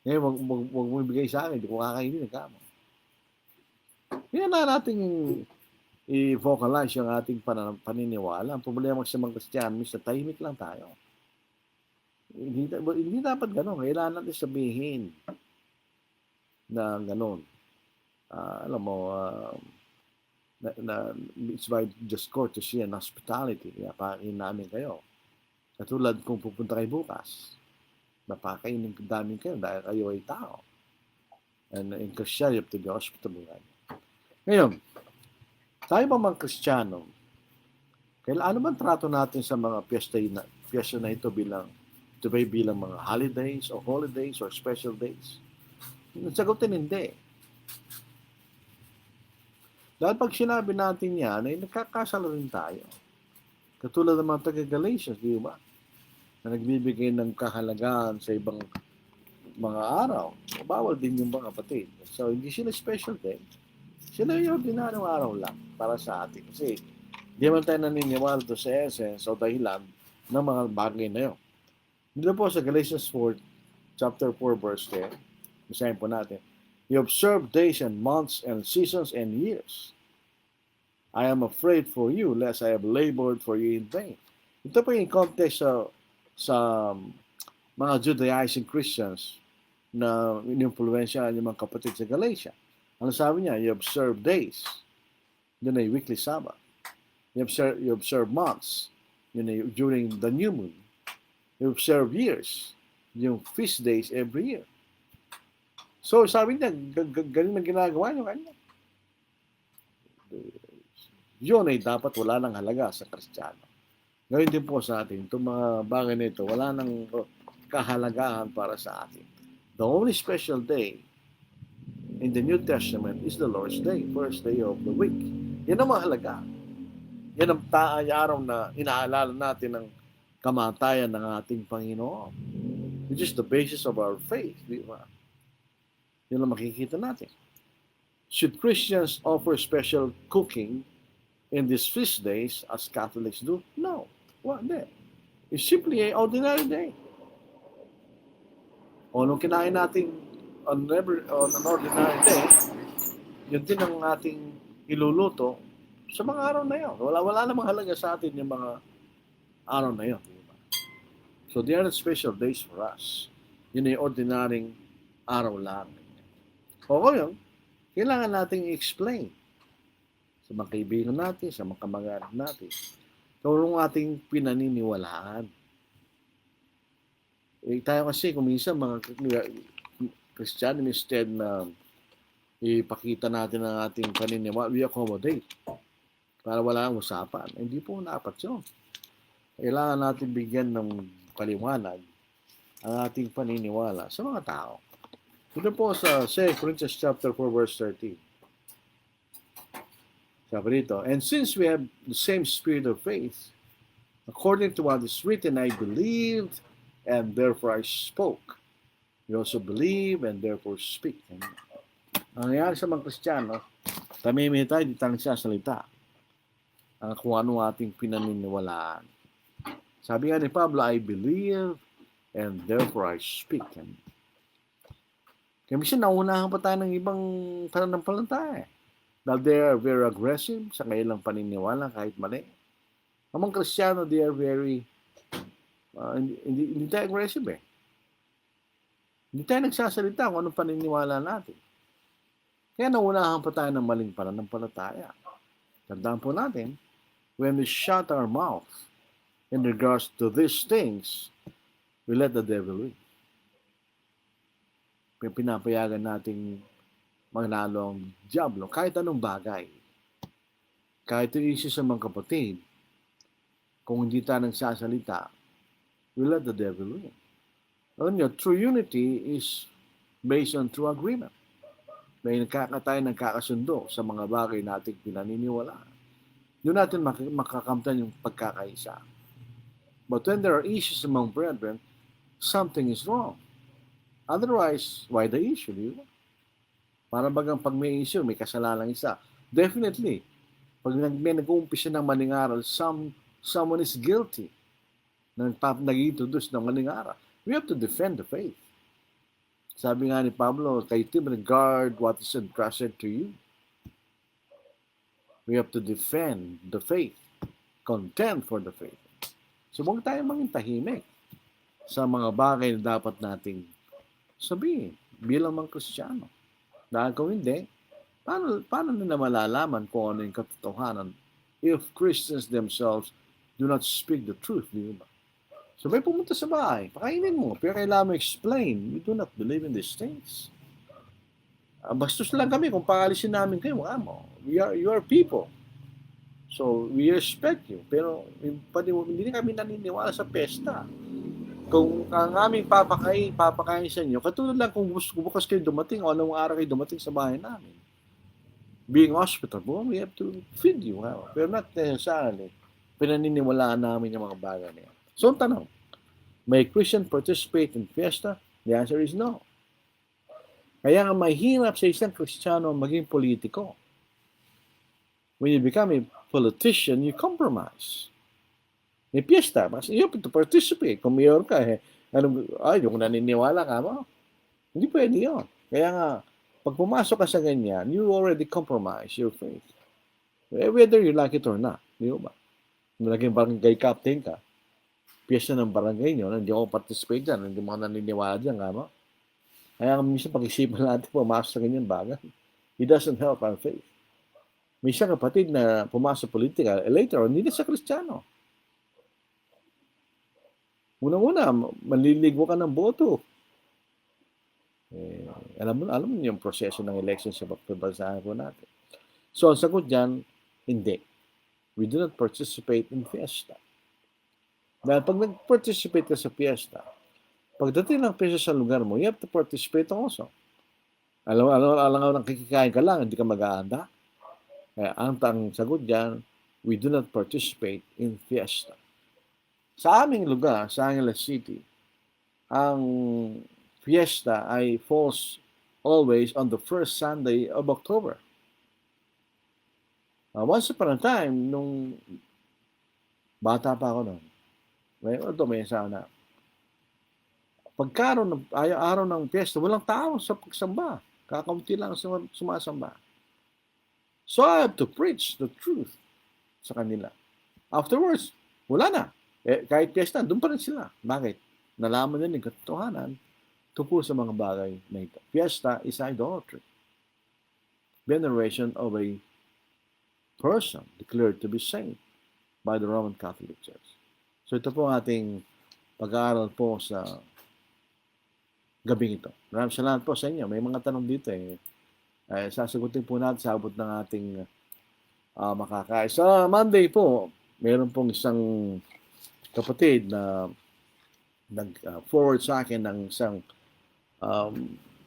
Ngayon, wag mo ibigay sa akin, hindi ko kakainin ng kamo. Kaya na natin i-vocalize yung ating paniniwala. Ang problema sa mga Kristiyano, minsan tahimik lang tayo. Hindi dapat gano'n. Kailangan natin sabihin na gano'n. Alam mo, it's by just courtesy and hospitality. Kaya pakainin namin kayo. Katulad kung pupunta kayo bukas, napakainin namin kayo dahil kayo ay tao. And in Christian, you have to be hospitable. Ngayon, tayo ba mga Kristiyano, ano man trato natin sa mga piyesta na ito bilang mga holidays or holidays or special days? Sagutin, hindi. Dahil pag sinabi natin yan, ay nagkakasala rin tayo. Katulad ng mga taga-Galatians, di ba? Na nagbibigay ng kahalagahan sa ibang mga araw. Bawal din yung mga kapatid. So, hindi sila special day. Sila yung ordinaryong araw lang para sa atin. Kasi, di man tayo naniniwala to sa essence o dahilan ng mga bagay na yun. Dito po sa Galatians 4, chapter 4, verse 10, basahin po natin. You observe days and months and seasons and years. I am afraid for you, lest I have labored for you in vain. Ito po yung context sa mga Judaizing Christians na ininfluensyahan yung mga kapatid sa Galatia. Ano sabi niya? You observe days. Yun ay weekly Sabbath. You observe months. Yun ay during the new moon. You observe years. Yung feast days every year. So, sabi niya, galing na ginagawa niyo kanya. Yun ay dapat wala nang halaga sa Kristiyano. Ngayon din po sa atin, itong mga bagay na ito, wala nang kahalagahan para sa atin. The only special day in the New Testament is the Lord's Day, first day of the week. Yan ang mahalaga. Yan ang araw na inaalala natin ng kamatayan ng ating Panginoon, which is the basis of our faith. Di ba? Yan ang makikita natin. Should Christians offer special cooking in these feast days as Catholics do? No. What then? It's simply an ordinary day. O nung kinain natin on an ordinary day, yun din ang ating iluluto sa mga araw na yun. Wala namang halaga sa atin yung mga araw na yun. So they are special days for us. Yun ay ordinaryong araw lang. O ngayon, kailangan nating i-explain sa mga kaibigan natin, sa mga kamag-anak natin, kung ating pinaniniwalaan. Tayo kasi kung minsan mga Kristiyano, instead na ipakita natin ang ating paniniwala, we accommodate para wala ang usapan. Hindi po dapat yun. Kailangan natin bigyan ng paliwanag ang ating paniniwala sa mga tao. Ito po sa 2 Corinthians chapter 4 verse 13. Sabi dito, and since we have the same spirit of faith, according to what is written, I believed and therefore I spoke. You also believe and therefore speak. Ang nangyari sa mga Kristiyano, tamimi tayo, di tayo nagsasalita. Kung ano ating pinaniniwalaan. Sabi nga ni Pablo, I believe and therefore I speak. Kaya minsan naunahan pa tayo ng ibang pananampalataya. Dahil they are very aggressive sa kanilang paniniwala kahit mali. Ang mga Kristiyano, they are very hindi tayo aggressive eh. Hindi tayo nagsasalita kung anong paniniwala natin. Kaya naunahan pa tayo ng maling pananampalataya. Tandaan po natin, when we shut our mouth in regards to these things, we let the devil win. Pinapayagan nating magnalo ang diablo kahit anong bagay. Kahit yung issue sa mga kapatid, kung hindi tayo nagsasalita, we let the devil win. Alam nyo, true unity is based on true agreement. May nagkakasundo sa mga bagay nating pinaniniwalaan. Doon natin makakamtan yung pagkakaisa. But when there are issues among brethren, something is wrong. Otherwise, why the issue? Di ba? Para bagang pag may issue, may kasalanan isa. Definitely, pag may nag-uumpisa ng maling aral, someone is guilty na nag-introduce ng maling aral. We have to defend the faith. Sabi nga ni Pablo, kay Timothy, guard what is entrusted to you. We have to defend the faith. Contend for the faith. So, huwag tayo maging tahimik sa mga bagay na dapat nating sabihin bilang mga Kristiyano. Dahil kung hindi, paano nila malalaman kung ano yung katotohanan if Christians themselves do not speak the truth, di ba? So may pumunta sa bahay, pakainin mo, pero kailangan mo explain, we do not believe in these things. Bastos lang kami kung pakalisin namin kayo, you are people. So we respect you, pero hindi kami naniniwala sa pesta. Kung ang aming papakain sa inyo, katulad lang kung bukas kayo dumating o anong araw kayo dumating sa bahay namin. being hospitable, we have to feed you. Pero not necessarily pinaniniwalaan namin yung mga bagay na yan. So, ang tanong, may Christian participate in fiesta? The answer is no. Kaya nga mahirap sa isang Kristiyano maging politiko. When you become a politician, you compromise. May fiesta, you have to participate. Kung mayor ka, yung naniniwala ka mo, hindi pwede yun. Kaya nga, pag pumasok ka sa ganyan, you already compromise your faith. Whether you like it or not. Di ba? Naging barangay captain ka, piyesta ng barangay nyo, hindi ako participate dyan, hindi mo naniniwala dyan, kama? Kaya minsan pag-isipan natin pumasok sa ganyan bagay. It doesn't help our faith. May isang kapatid na pumasok sa politika, later on, hindi na siya Kristiyano. Unang-una, maliligo ka ng boto. Alam mo yung proseso ng election sa bansa po natin. So, ang sagot dyan, hindi. We do not participate in fiesta. Dahil pag nag-participate ka sa fiesta, pagdating ng fiesta sa lugar mo, you have to participate also. Alam ng kikikain ka lang, hindi ka mag-aanda. Kaya ang sagot dyan, we do not participate in fiesta. Sa aming lugar, sa Angeles City, ang fiesta ay falls always on the first Sunday of October. Once upon a time, nung bata pa ako noon, may asawa na. Pagkaroon ng araw ng fiesta, walang tao sa pagsamba. Kakaunti lang sumasamba. So I have to preach the truth sa kanila. Afterwards, wala na. Kahit fiesta, doon pa rin sila. Bakit? Nalaman nila yung katotohanan tungkol sa mga bagay na ito. Fiesta is idolatry. Veneration of a person declared to be saint by the Roman Catholic Church. So ito po ang ating pag-aaral po sa gabing ito. Maraming salamat po sa inyo. May mga tanong dito sasagutin po natin sa abot ng ating makakaya. Sa Monday po, meron pong isang kapatid na nag-forward sa akin ng isang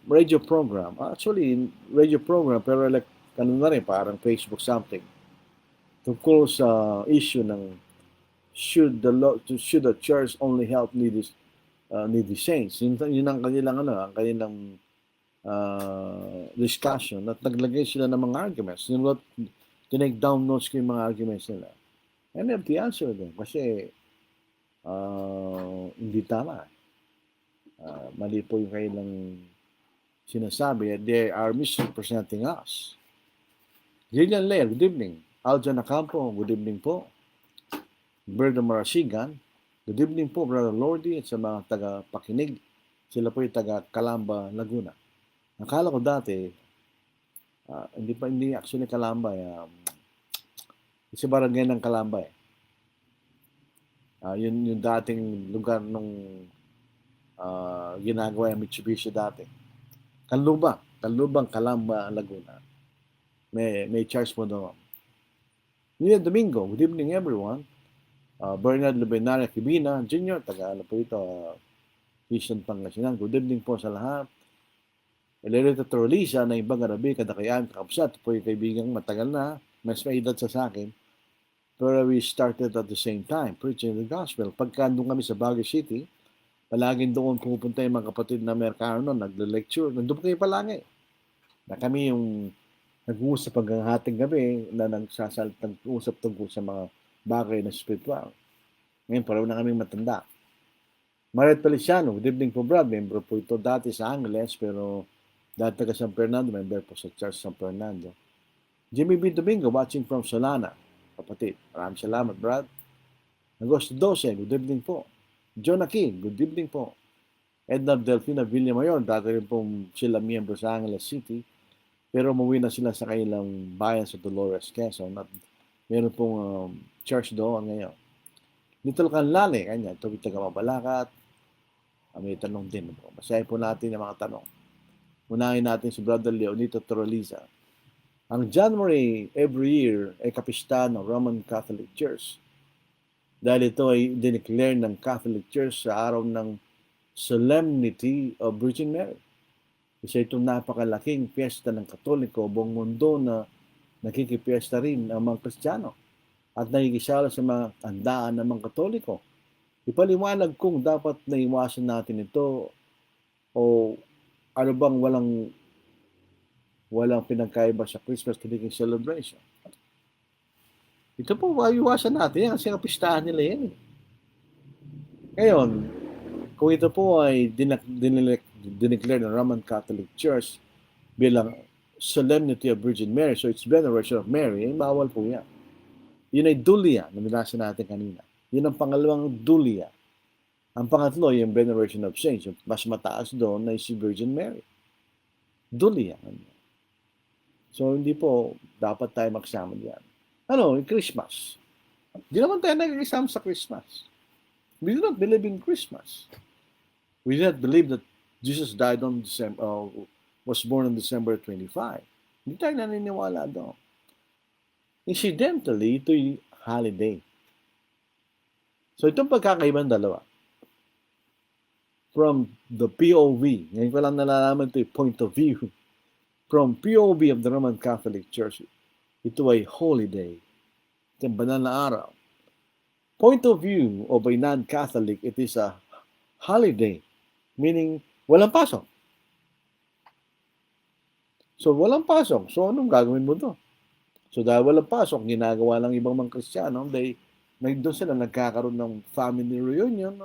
radio program. Actually, radio program, pero like, na rin, parang Facebook something. Tungkol sa issue ng should the church only help needy saints. Yun ang kanilang discussion at naglagay sila ng mga arguments. Tinake down notes ko yung mga arguments nila. And I have to answer them kasi hindi tama. Mali po yung kailang sinasabi. They are misrepresenting us. Gillian Lair, good evening. Aljan Acampo, good evening po. Berda Marasigan, good evening po, Brother Lordy, at sa mga taga-pakinig. Sila po yung taga-Calamba, Laguna. Nakala ko dati, hindi actually Calamba, kasi barangay ng Calamba yun yung dating lugar nung ginagawa yung Mitsubishi dati. Calubang, Calamba, Laguna. May church mo doon. Nina Domingo, good evening everyone. Bernard Lubenaria Kibina, Jr., taga po ito, Christian Pangasinan. Good evening po sa lahat. Elerita Torlisa na ibang Arabi, kadakayan, kakapsat. Po yung kaibigang matagal na, mas may edad sa akin. Pero we started at the same time, preaching the gospel. Pagka doon kami sa Baguio City, palaging doon pupunta yung mga kapatid na Amerikano, nagle-lecture. Nandun kayo palagi. Na kami yung nag-uusap hanggang hating gabi na nag-usap tungkol sa mga bagay na spiritual. Ngayon, pareho na kaming matanda. Mariet Feliciano, good evening po Brad. Member po ito dati sa Angeles, pero dati taga San Fernando, member po sa Church San Fernando. Jimmy B. Domingo, watching from Solana. Kapatid, maraming salamat Brad. Agosto 12, good evening po. John Akin, good evening po. Edna Delfina Villamayor, dati rin pong sila miyembro sa Angeles City, pero umuwi na sila sa kanilang bayan sa Dolores, Quezon. At meron pong church doon ngayon. Little Canlale, kanya, ito taga Mabalacat. May tanong din po. Basahin po natin yung mga tanong. Unahin natin si Brother Leonito Toroliza. Ang January every year ay kapista ng Roman Catholic Church. Dahil ito ay dineclare ng Catholic Church sa araw ng Solemnity of Virgin Mary. Isa itong napakalaking piyesta ng Katoliko buong mundo na nakikipiesta rin ang mga Kristiyano at nakikisala sa mga handaan ng mga Katoliko. Ipaliwanag kung dapat naiwasan natin ito o ano bang walang pinagkaiba sa Christmas Cooking celebration. Ito po, iwasan natin yan kasi ang pistahan nila yan. Ngayon, kung ito po ay dineclare ng Roman Catholic Church bilang Solemnity of Virgin Mary, so it's veneration of Mary, ay bawal po yan. Yun ay dulia na binasa natin kanina. Yun ang pangalawang dulia. Ang pangatlo, yung veneration of saints. Yung mas mataas doon ay si Virgin Mary. Dulia. So, hindi po dapat tayo magsama diyan. Ano, yung Christmas. Hindi naman tayo nag-isama sa Christmas. We do not believe in Christmas. We do not believe that Jesus died on December, was born on December 25. Hindi tayo naniniwala doon. Incidentally, ito'y holiday. So, itong pagkakaibang dalawa. From the POV, ngayon ko lang nalalaman ito yung point of view. From POV of the Roman Catholic Church, ito ay holy day. Ito ang banal na araw. Point of view of a non-Catholic, it is a holiday. Meaning, walang pasok. So, walang pasok. So, anong gagawin mo to? So, dahil walang pasok, ginagawa ng ibang mga Kristiyano, doon sila nagkakaroon ng family reunion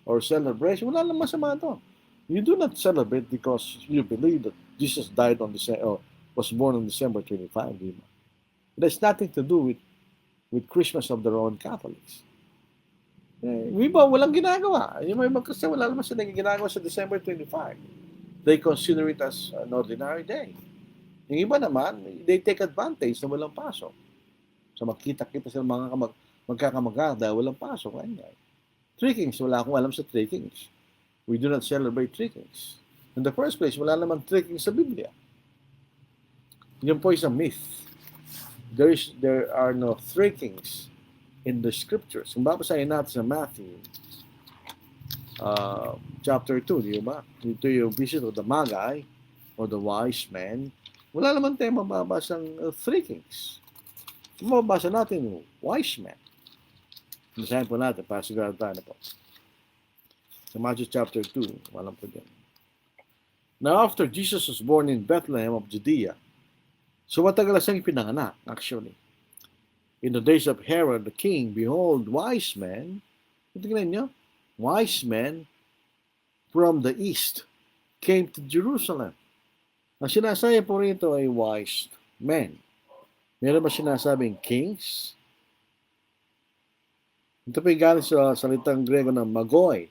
or celebration. Wala namang masama to. You do not celebrate because you believe that Jesus died on December, was born on December 25. Diba? It has nothing to do with Christmas of the Roman Catholics. Yung iba, walang ginagawa. Yung mga Kristiyano, wala naman sila ginagawa sa December 25. They consider it as an ordinary day. Yung iba naman, they take advantage na walang pasok. So makita-kita sila mga magkakamagkak dahil walang pasok. Three Kings, wala akong alam sa Three Kings. We do not celebrate Three Kings. In the first place, wala namang Three Kings sa Biblia. Yun po is a myth. There are no Three Kings in the scriptures. Kung babasahin natin sa Matthew chapter 2, di ba? Ito yung visit of the Magi or the wise men. Wala naman tayo mababasang Three Kings. Kung mababasa natin, wise men. Basahin po natin para sigurado tayo na po. Sa Matthew chapter 2, walang po dyan. Now after Jesus was born in Bethlehem of Judea, so matagal na siyang pinanganak, actually. In the days of Herod the king, behold, wise men, tingnan nyo, wise men from the east came to Jerusalem. Ang sinasabi po rito ay wise men. Meron ba sinasabing kings? Ito po yung galing sa salitang Grego ng magoi.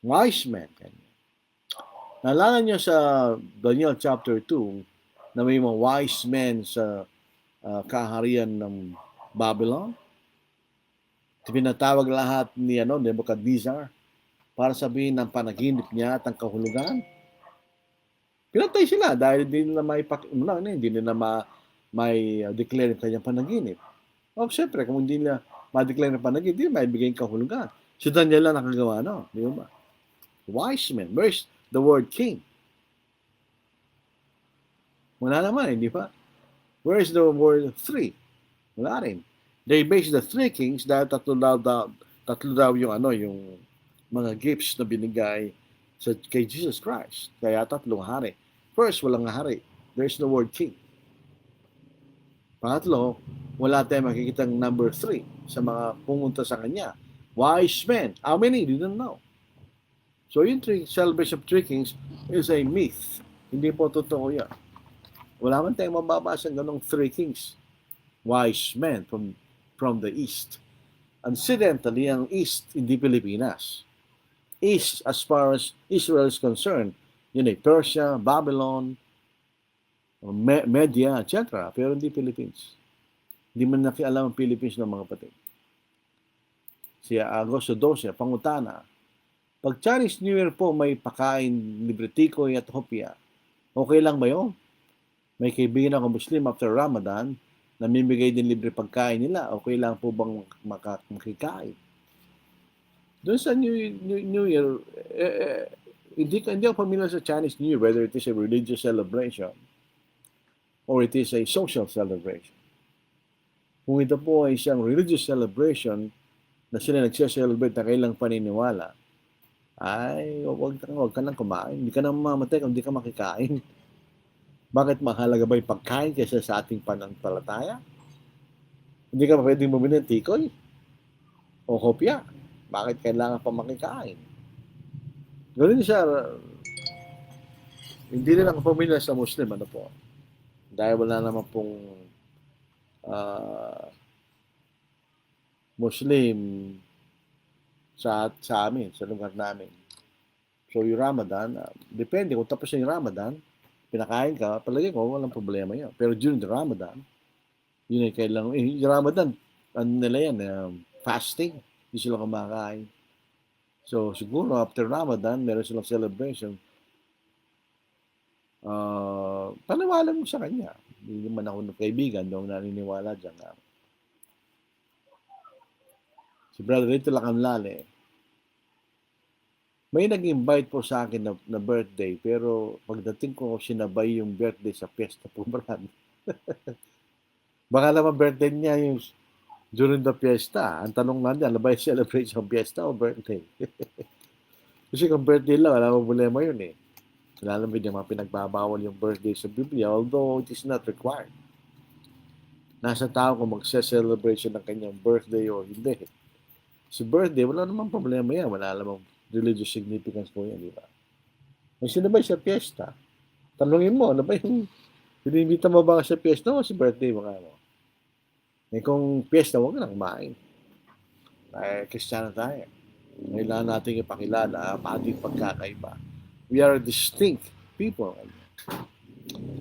Wise men. Naalala nyo sa Daniel chapter 2 na may mga wise men sa kaharian ng Babylon? Pinatawag lahat ni Nebuchadnezzar para sabihin ng panaginip niya at ang kahulugan. Pinatay sila dahil hindi nila hindi nila may declare yung kanyang panaginip. O, siyempre, kung hindi nila ma-declare ng panaginip, hindi nila maibigay yung kahulugan. Si Daniel lang nakagawa, no? Di ba? Wise men. Where's the word king? Wala naman, di ba? Where's the word three? Wala rin. They base the three kings dahil tatlo daw yung mga gifts na binigay kay Jesus Christ. Kaya tatlong hari. First, walang hari. There's no word king. Pangatlo, wala tayong makikita ng number 3 sa mga pumunta sa kanya. Wise men. How many? Didn't know. So yung celebration of Three Kings is a myth. Hindi po totoo yan. Wala man tayong mababasa ng ganong Three Kings. Wise men from the east. Incidentally, ang east, hindi Pilipinas. East, as far as Israel is concerned, yun ay Persia, Babylon, Media, etc. Pero hindi Philippines. Hindi man nakialam ang Philippines ng mga kapatid. Si Agosto 12, pangutana. Pag Chinese New Year po may pakain, libretikoy at hopya, okay lang ba yun? May kaibigan ako Muslim after Ramadan, namimigay din libre pagkain nila. Okay lang po bang makikain? Doon sa New Year, hindi ako familiar sa Chinese New Year, whether it is a religious celebration. or it is a social celebration. Kung ito po ay isang religious celebration na sila nagse-celebrate na kailang paniniwala, ay wag ka nang kumain. Hindi ka nang mamamatay kung hindi ka makikain. Bakit mahalaga ba yung pagkain kaysa sa ating pananampalataya? Hindi ka pa pwedeng bumili ng tikoy o kopya. Bakit kailangan pa makikain? Ganun siya, hindi rin ako pamilya sa Muslim, ano po. Dahil wala naman pong Muslim sa amin, sa lugar namin. So yung Ramadan, depende kung tapos na yung Ramadan, pinakain ka, palagi ko, walang problema yun. Pero during the Ramadan, yun ay kailangan, yung Ramadan, ano nila yan, fasting, hindi sila kumakain. So siguro after Ramadan, meron silang celebration. Paniwala mo sa kanya. Hindi naman ako ng kaibigan, doon naniniwala dyan. Si Brother Rito Lakamlale, may nag-invite po sa akin na birthday, pero pagdating ko sinabay yung birthday sa piyesta po, Brad. Baka naman birthday niya yung during the fiesta. Ang tanong nga niya, ano ba yung celebration, fiesta o birthday? Kasi kung birthday lang, wala mo problema yun eh. Wala naman yung mga pinagbabawal yung birthday sa Biblia, although it is not required. Nasa tao kung magse-celebration ng kanyang birthday o hindi. Sa birthday, wala namang problema yan. Wala namang religious significance po yan, di ba? May sinabay sa fiesta. Tanungin mo, ano ba yung pinimita mo ba sa fiesta o sa birthday mo ka mo? Eh kung fiesta, huwag ka na kumain. Ay, Kristiyano tayo. Kailangan natin ipakilala ang ating pagkakaiba. We are distinct people.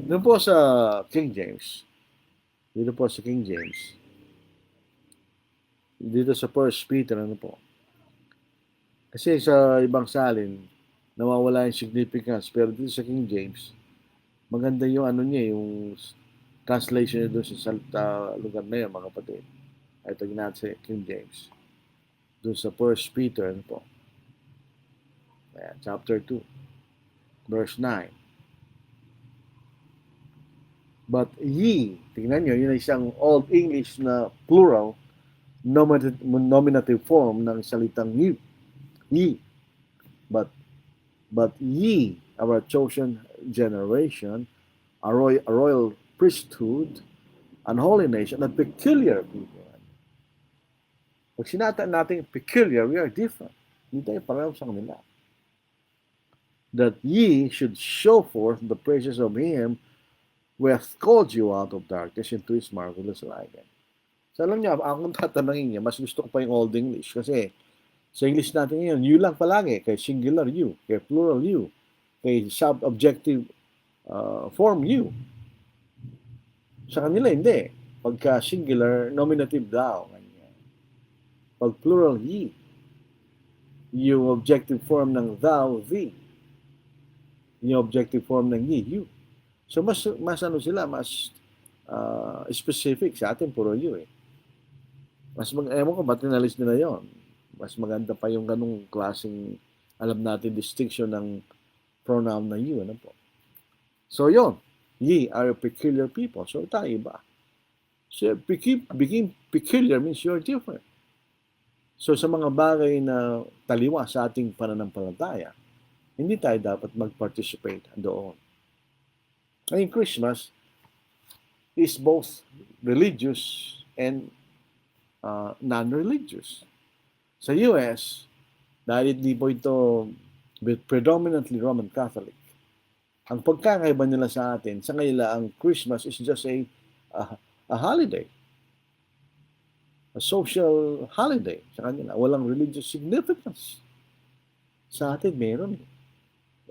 Doon po sa King James. Dito po sa King James. Dito sa 1 Peter, ano po. Kasi sa ibang salin, nawawala yung significance. Pero dito sa King James, maganda yung ano niya, yung translation niya doon sa lugar na yun, mga kapatid. Ito ginagawa sa King James. Doon sa 1 Peter, ano po. Ayan, chapter 2. Verse 9. But ye, tingnan nyo, yun ay isang Old English na plural nominative form ng salitang you. Ye. But ye, our chosen generation, a royal priesthood, an holy nation, a peculiar people. Pag sinata natin peculiar, we are different. Hindi tayo pareho sa kanila. That ye should show forth the praises of Him who hath called you out of darkness into His marvelous light. So alam niya, akong tatanungin niya, mas gusto ko pa yung Old English kasi sa English natin ngayon, you lang palagi, kay singular you, kay plural you, kay sub-objective form you. Sa kanila hindi. Pagka singular, nominative thou. Pag plural ye, yung objective form ng thou, thee. Yung objective form ng ye, you. So mas ano sila, mas specific. Sa atin, puro you eh. Ewan ko, ba't tinalis nila yun? Mas maganda pa yung ganung klaseng, alam natin, distinction ng pronoun na you. Ano po? So yun, ye are a peculiar people. So tayo iba. So being peculiar means you're different. So sa mga bagay na taliwa sa ating pananampalataya, hindi tayo dapat mag-participate doon. Ngayon, Christmas is both religious and non-religious. Sa US, dahil hindi po ito predominantly Roman Catholic, ang pagkakaiba nila sa atin, sa kanila, ang Christmas is just a holiday. A social holiday sa kanila. Walang religious significance. Sa atin, meron.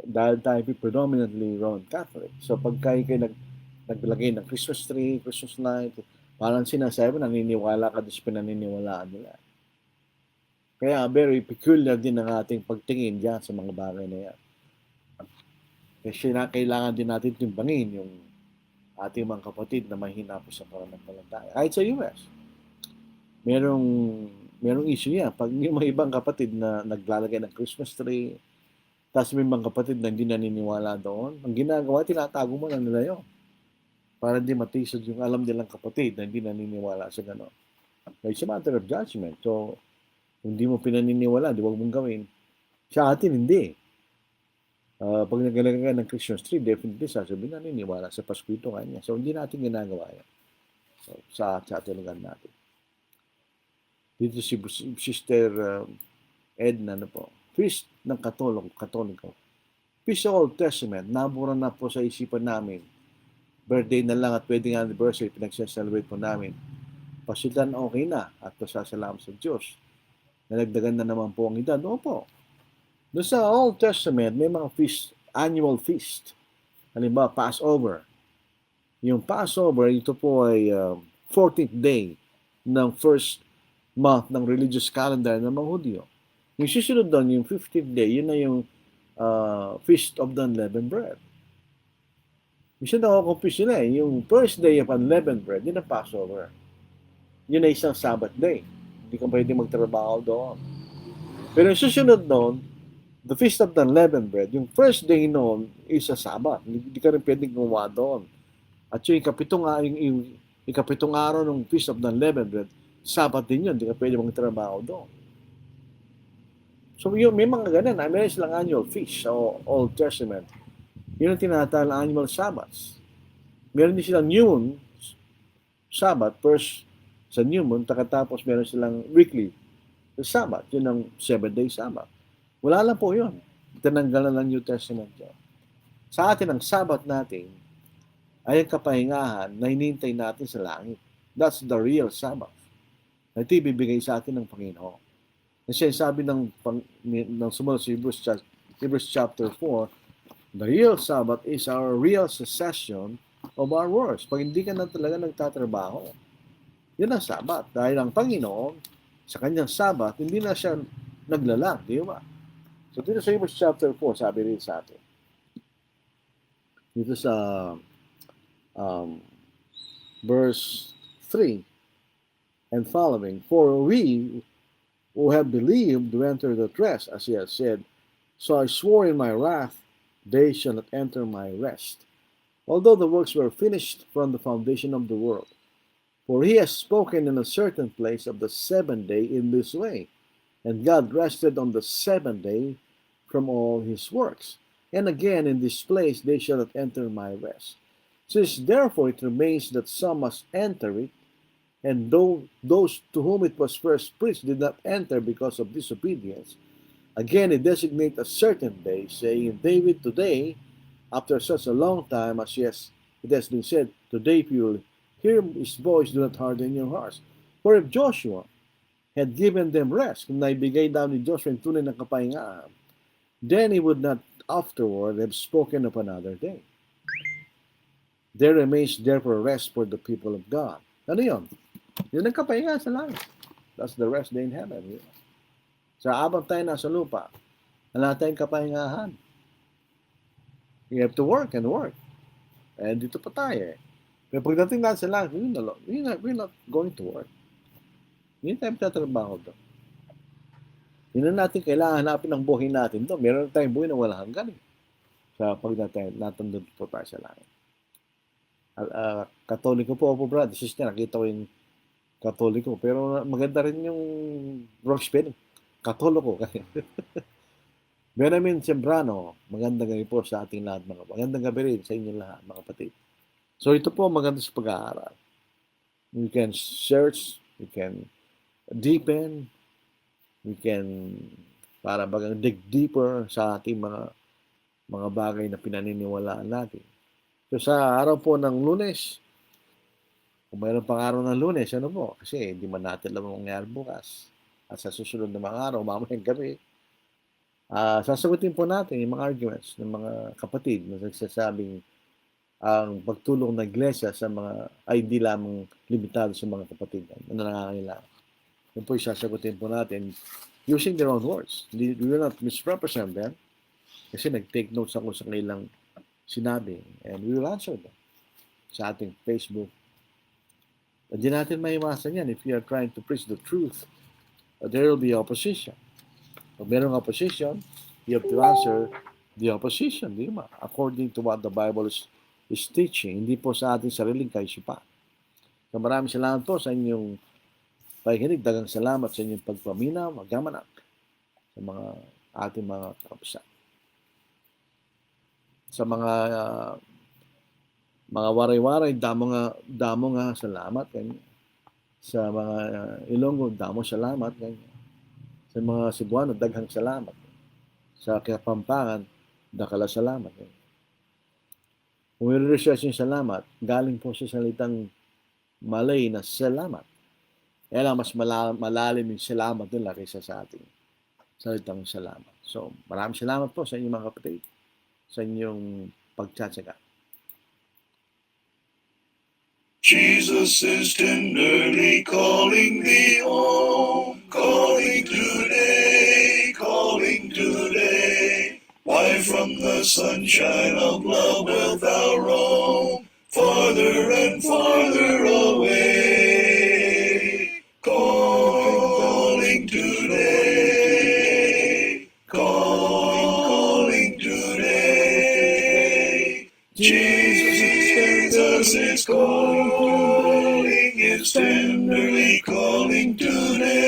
Dahil tayo predominantly Roman Catholic. So pag kayo naglagay ng Christmas tree, Christmas light, parang sinasabi, naniniwala ka doon sa pinaniniwalaan nila. Kaya very peculiar din ang ating pagtingin dyan sa mga bagay na yan. Kasi kailangan din natin timbangin yung ating mga kapatid na mahina po sa pananampalataya. Kahit sa US, merong issue yan. Pag yung mga ibang kapatid na naglalagay ng Christmas tree, tapos may mga kapatid na hindi naniniwala doon, ang ginagawa, tinatago mo na nila yun. para hindi matisod yung alam nilang kapatid na hindi naniniwala sa gano'n. It's a matter of judgment. So, kung hindi mo pinaniniwala, di wag mong gawin. Sa atin, hindi. Pag naglalagay ka ng Christmas tree, definitely sasabihin naniniwala sa Pasko ito kanya. So, hindi natin ginagawa yan. So, sa atin natin. Dito si Sister Edna, ano po, feast ng Katoliko. Feast of Old Testament, nabura na po sa isipan namin. Birthday na lang at wedding anniversary, pinag-celebrate po namin. Pasilan okay na at pasasalamat sa Diyos. Nalagdagan na naman po ang edad. Opo. Doon sa Old Testament, may mga feast, annual feast. Halimbawa, Passover. Yung Passover, ito po ay 14th day ng first month ng religious calendar ng mga Hudyo. Yung susunod doon, yung 15th day, yun na yung Feast of the Unleavened Bread. Minsan ako-confuse nila eh. Yung first day of unleavened bread, yun ang Passover. Yun ay isang Sabbath day. Hindi ka pwede magtrabaho doon. Pero yung susunod doon, the Feast of the Unleavened Bread, yung first day noon is a Sabbath. Hindi ka rin pwedeng gumawa doon. At yung ikapitong araw ng Feast of the Unleavened Bread, Sabbath din yun. Hindi ka pwede magtrabaho doon. So yun, may mga ganun. Meron silang annual feast sa Old Testament. Yun ang tinatawag na annual Sabbaths. Meron din silang new moon Sabbath, first sa new moon, tapos meron silang weekly Sabbath. Yun ang 7-day Sabbath. Wala lang po yun. Tinanggalan ng New Testament yun. Sa atin, ang Sabbath natin ay ang kapahingahan na hinintay natin sa langit. That's the real Sabbath. Na ito ibibigay sa atin ng Panginoon. Kasi sabi ng sumunod sa Hebrews chapter 4, the real Sabbath is our real cessation of our works. Pag hindi ka na talaga nagtatrabaho, yun ang Sabbath. Dahil ang Panginoon, sa kanyang Sabbath, hindi na siya naglalang. Di ba? So dito sa Hebrews chapter 4, sabi rin sa atin. Dito sa verse 3 and following, for we who have believed to enter the rest, as he has said, so I swore in my wrath, they shall not enter my rest. Although the works were finished from the foundation of the world. For he has spoken in a certain place of the 7th day in this way. And God rested on the 7th day from all his works. And again in this place they shall not enter my rest. Since therefore it remains that some must enter it, and though those to whom it was first preached did not enter because of disobedience, again, it designates a certain day, saying, David, today, after such a long time as it has been said, today if you will hear his voice, do not harden your hearts. For if Joshua had given them rest, kung naibigay daw ni Joshua yung tunay ng kapahingaan, then he would not afterward have spoken of another day. There remains therefore rest for the people of God. Ano yun? Yun ang kapahingaan sa langit. That's the rest day in heaven. Sa abang tayo nasa lupa, wala tayong kapahingahan. We have to work and work. And dito pa tayo eh. Pero pagdating natin sa langit, we're not going to work. Hindi tayo tatrabaho doon. Hindi na natin kailangan hanapin ang buhay natin doon. Meron tayong buhay na wala hanggan eh. Sa pagdating natin po tayo sa langit. Katoliko po ako, brother. Sister, nakita ko yung Katoliko. Pero maganda rin yung wrong spelling. Katoliko. Benjamin Sembrano, magandang gabi po sa ating lahat. Magandang gabi rin sa inyo lahat, mga kapatid. So ito po maganda sa pag-aaral. We can search, we can deepen, we can para bagang dig deeper sa ating mga bagay na pinaniniwalaan natin. So sa araw po ng Lunes, kung mayroon pang araw ng Lunes, ano po? Kasi hindi man natin alam ang mangyayari bukas. At sa susunod na mga araw, mamayang gabi, sasagutin po natin yung mga arguments ng mga kapatid na nagsasabing ang pagtulong ng iglesia sa mga ay hindi lamang limitado sa mga kapatid na nangangailangan. Yun po yung sasagutin po natin using their own words. We will not misrepresent them kasi nag-take notes ako sa kanilang sinabi and we will answer them sa ating Facebook. Hindi natin maiwasan yan if we are trying to preach the truth. There will be opposition. Pag merong opposition, you have to answer the opposition, di ba? According to what the Bible is is teaching, hindi po sa ating sariling kaisipan. So maraming salamat po sa inyong pakikinig. Dagang salamat sa inyong pagpaminaw, magamanak sa mga ating mga kapusan. Sa mga waray-waray, damo nga salamat kanyo. Sa mga Ilonggo, damo salamat kanyo. Sa mga Cebuano, daghang salamat. Sa Kapampangan, dakala salamat kanyo. Kung i-research yung salamat, galing po sa salitang Malay na salamat. Kaya lang mas malalim yung salamat nila kaysa sa ating salitang salamat. So, maraming salamat po sa inyong mga kapatid, sa inyong pagtsatsaga. Jesus is tenderly calling thee home, calling today, calling today. Why from the sunshine of love wilt thou roam, farther and farther away? Calling today, calling today. Jesus is calling, is tenderly calling today.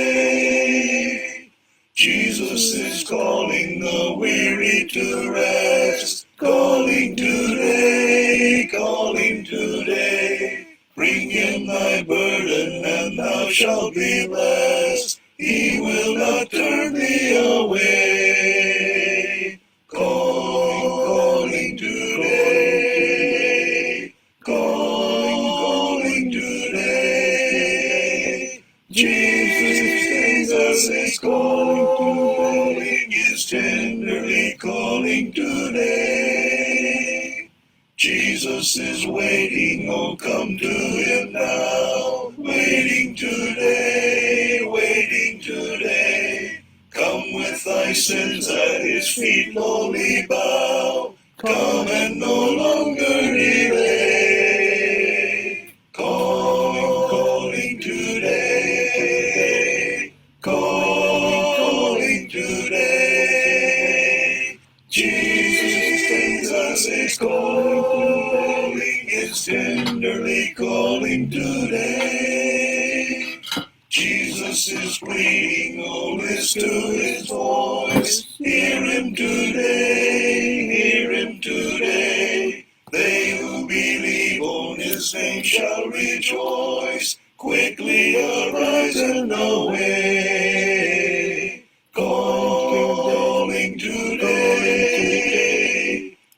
Jesus is calling the weary to rest, calling today, calling today. Bring him thy burden and thou shalt be blessed. He will not turn thee away. Calling today, calling today. Jesus is calling, is tenderly calling today. Jesus is waiting, oh come to him now. Waiting today, waiting today. Come with thy sins at his feet lowly bow. Come and no longer delay. Calling today, calling today. Jesus is calling, is tenderly calling today. Jesus is pleading, oh listen to his voice. Hear him today, hear him today. They who believe on his name shall rejoice. Quickly arise and away. Calling today,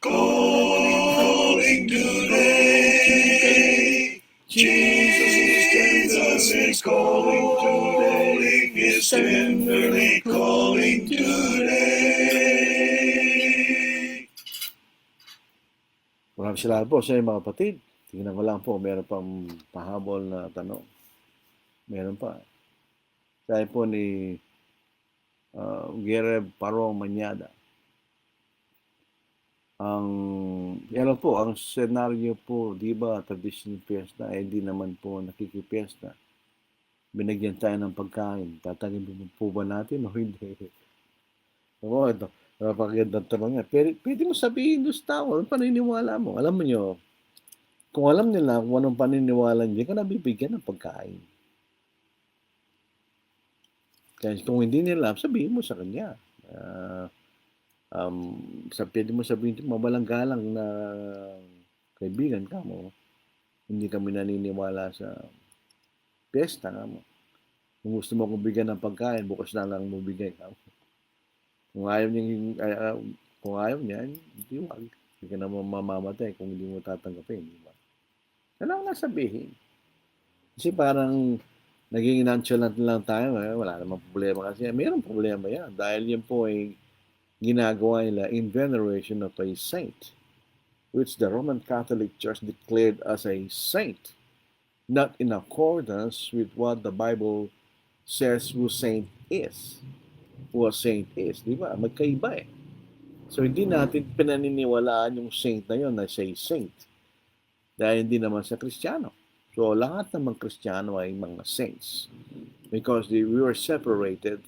calling today. Jesus is calling, is tenderly calling today. Maraming salamat po sa inyong mga kapatid. Tingnan ko lang po, meron pang pahabol na tanong. Meron pa. Sabi po ni Gereb Parong Manyada. Yan po, ang senaryo po, di ba, traditional fiesta, di naman po nakikipiesta. Binagyan tayo ng pagkain. Tatagin po ba natin o hindi? Oo, ito. Napakagandang tanong nga. Pwede mo sabihin doon sa tao, anong paniniwala mo? Alam mo nyo, kung alam nila kung anong paniniwala nyo, ka nabibigyan ng pagkain. Kaya kung hindi nila, sabihin mo sa kanya. Pwede mo sabihin, mabalang galang na kaibigan ka mo. Hindi kami naniniwala sa piyesta nga mo. Kung gusto mo kong bigyan ng pagkain, bukas na lang mo bigay ka mo. Kung ayaw niya, hindi wag. Hindi ka na mamamatay kung hindi mo tatanggapin. Diba? Kailangan na sabihin. Kasi parang naging nonchalant lang tayo. Wala namang problema kasi. Mayroong problema yan. Dahil yun po ay ginagawa nila in veneration of a saint, which the Roman Catholic Church declared as a saint, not in accordance with what the Bible says who saint is. Who a saint is, di ba? Magkaiba eh. So, hindi natin pinaniniwalaan yung saint na yun na say saint. Dahil hindi naman sa Kristiyano. So, lahat naman Kristiyano ay mga saints. Because we were separated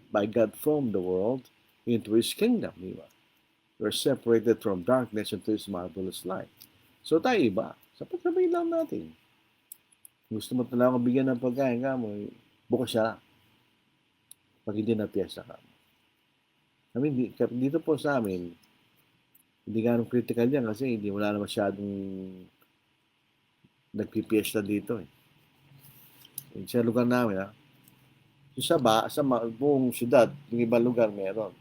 by God from the world into His kingdom, di ba? We were separated from darkness into His marvelous light. So tayo iba. Sapat-sabihin lang natin. Gusto mo talaga bigyan ng pagkain ka mo, bukas siya. Pag hindi na piyesta ka. Dito po sa amin, hindi ganong critical yan kasi hindi wala na masyadong nagpipiesta dito eh. Sa lugar namin sa buong syudad, yung ibang lugar meron.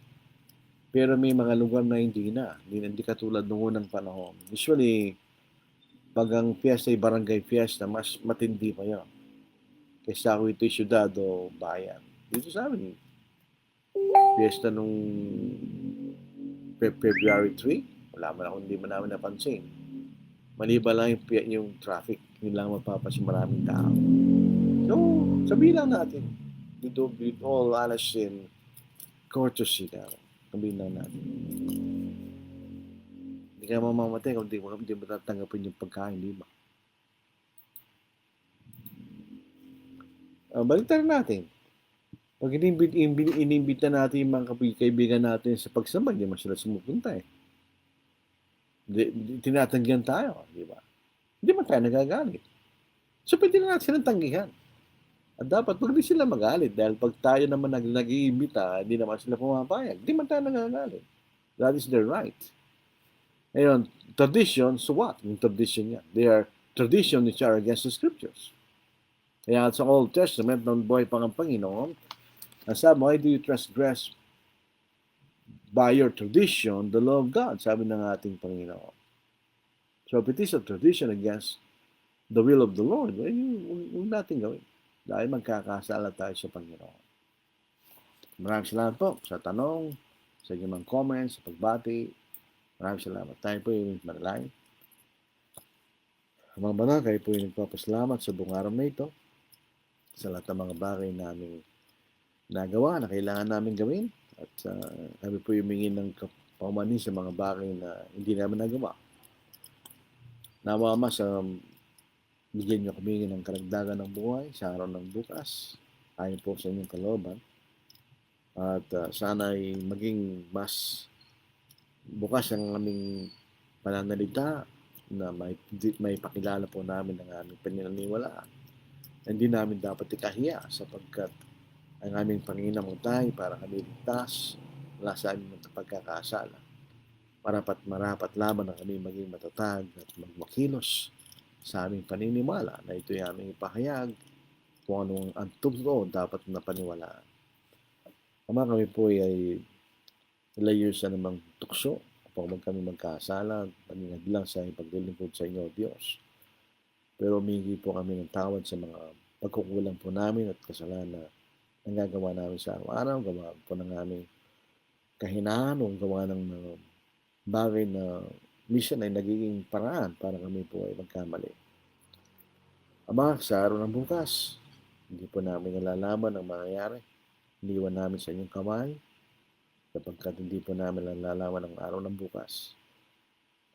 Pero may mga lugar na hindi katulad noong unang panahon. Usually, pag ang fiesta ay barangay fiesta, mas matindi pa yun. Kaysa kung ito'y syudad o bayan. Dito sa amin, fiesta nung February 3, wala man ako, hindi man namin napansin. Maliban lang yung traffic, yun lang mapapansin maraming tao. So, sabihin lang natin, with all honesty and courtesy na, sabihin lang natin. Hindi ka mamamatay kung hindi mo tatanggapin yung pagkain, di ba? Baliktad natin. Pag inimbita natin yung mga kaibigan natin sa pagsama, hindi man sila sumupunta eh. Tinatanggihan tayo, di ba? Hindi man tayo nagagalit. So, pwede na natin silang tanggihan. At dapat pag di sila magalit dahil pag tayo naman nag-iimbita, hindi naman sila pumapayag. Hindi man tayo nagagalit. That is their right. Ngayon, tradition, so what? Yung tradition yan. They are tradition which are against the scriptures. Kaya sa Old Testament, nung buhay pang ang Panginoon, sabi, why do you transgress by your tradition the law of God? Sabi ng ating Panginoon. So if it is a tradition against the will of the Lord, huwag natin gawin. Dahil magkakasala tayo sa Panginoon. Maraming salamat po sa tanong, sa inyong mga comments, sa pagbati. Maraming salamat. Tayo po yung manalangin. Mga banal, kayo po yung nagpapasalamat sa buong araw na ito, sa lahat ng mga bagay namin nagawa na kailangan namin gawin. At kami po humingi ng paumanin sa mga bagay na hindi namin nagawa. Nawa Ama, sa bigyan niyo kami ng karagdagan ng buhay sa araw ng bukas. Ayon po sa inyong kalooban. At sana ay maging mas bukas ang aming pananalita na may pakilala po namin ng aming paniniwalaan. Hindi namin dapat ikahiya sapagkat ang aming Panginoong tayo para kami ligtas mula sa aming pagkakasala. Marapat laban na kami maging matatag at magmakilos sa aming paniniwala na ito'y aming ipahayag kung anong ang totoo dapat na paniwalaan. Ama, kami po ay layo sa namang tukso upang kami magkasala at paninaglang sa ipaglilingkod sa inyo, Diyos. Pero humingi po kami ng tawad sa mga pagkukulang po namin at kasalanan na nagagawa namin sa araw-araw, gawa po ng aming kahinaan o gawa ng bagay na minsan ay nagiging paraan para kami po ay magkamali. Ama, sa araw ng bukas, hindi po namin nalalaman ang mangyayari. Iniwan namin sa inyong kamay sapagkat hindi po namin nalalaman ang araw ng bukas.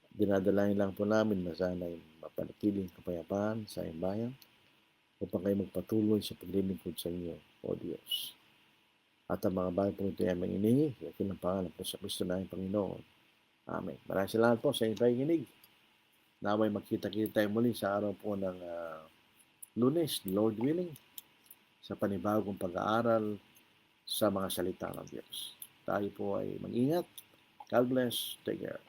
Dinadalain lang po namin na sana ay mapanatiling kapayapaan sa iyong bayan upang kayo magpatuloy sa paglilingkod sa inyo, O Diyos. At ang mga bagay po ito ay aming inihingi, yakin ang pangalan po sa Kristo na Panginoon. Amen. Maraming salamat po sa inyong pakikinig. Naway magkita-kita tayo muli sa araw po ng Lunes, Lord willing, sa panibagong pag-aaral sa mga salita ng Diyos. Tayo po ay mag-ingat. God bless. Take care.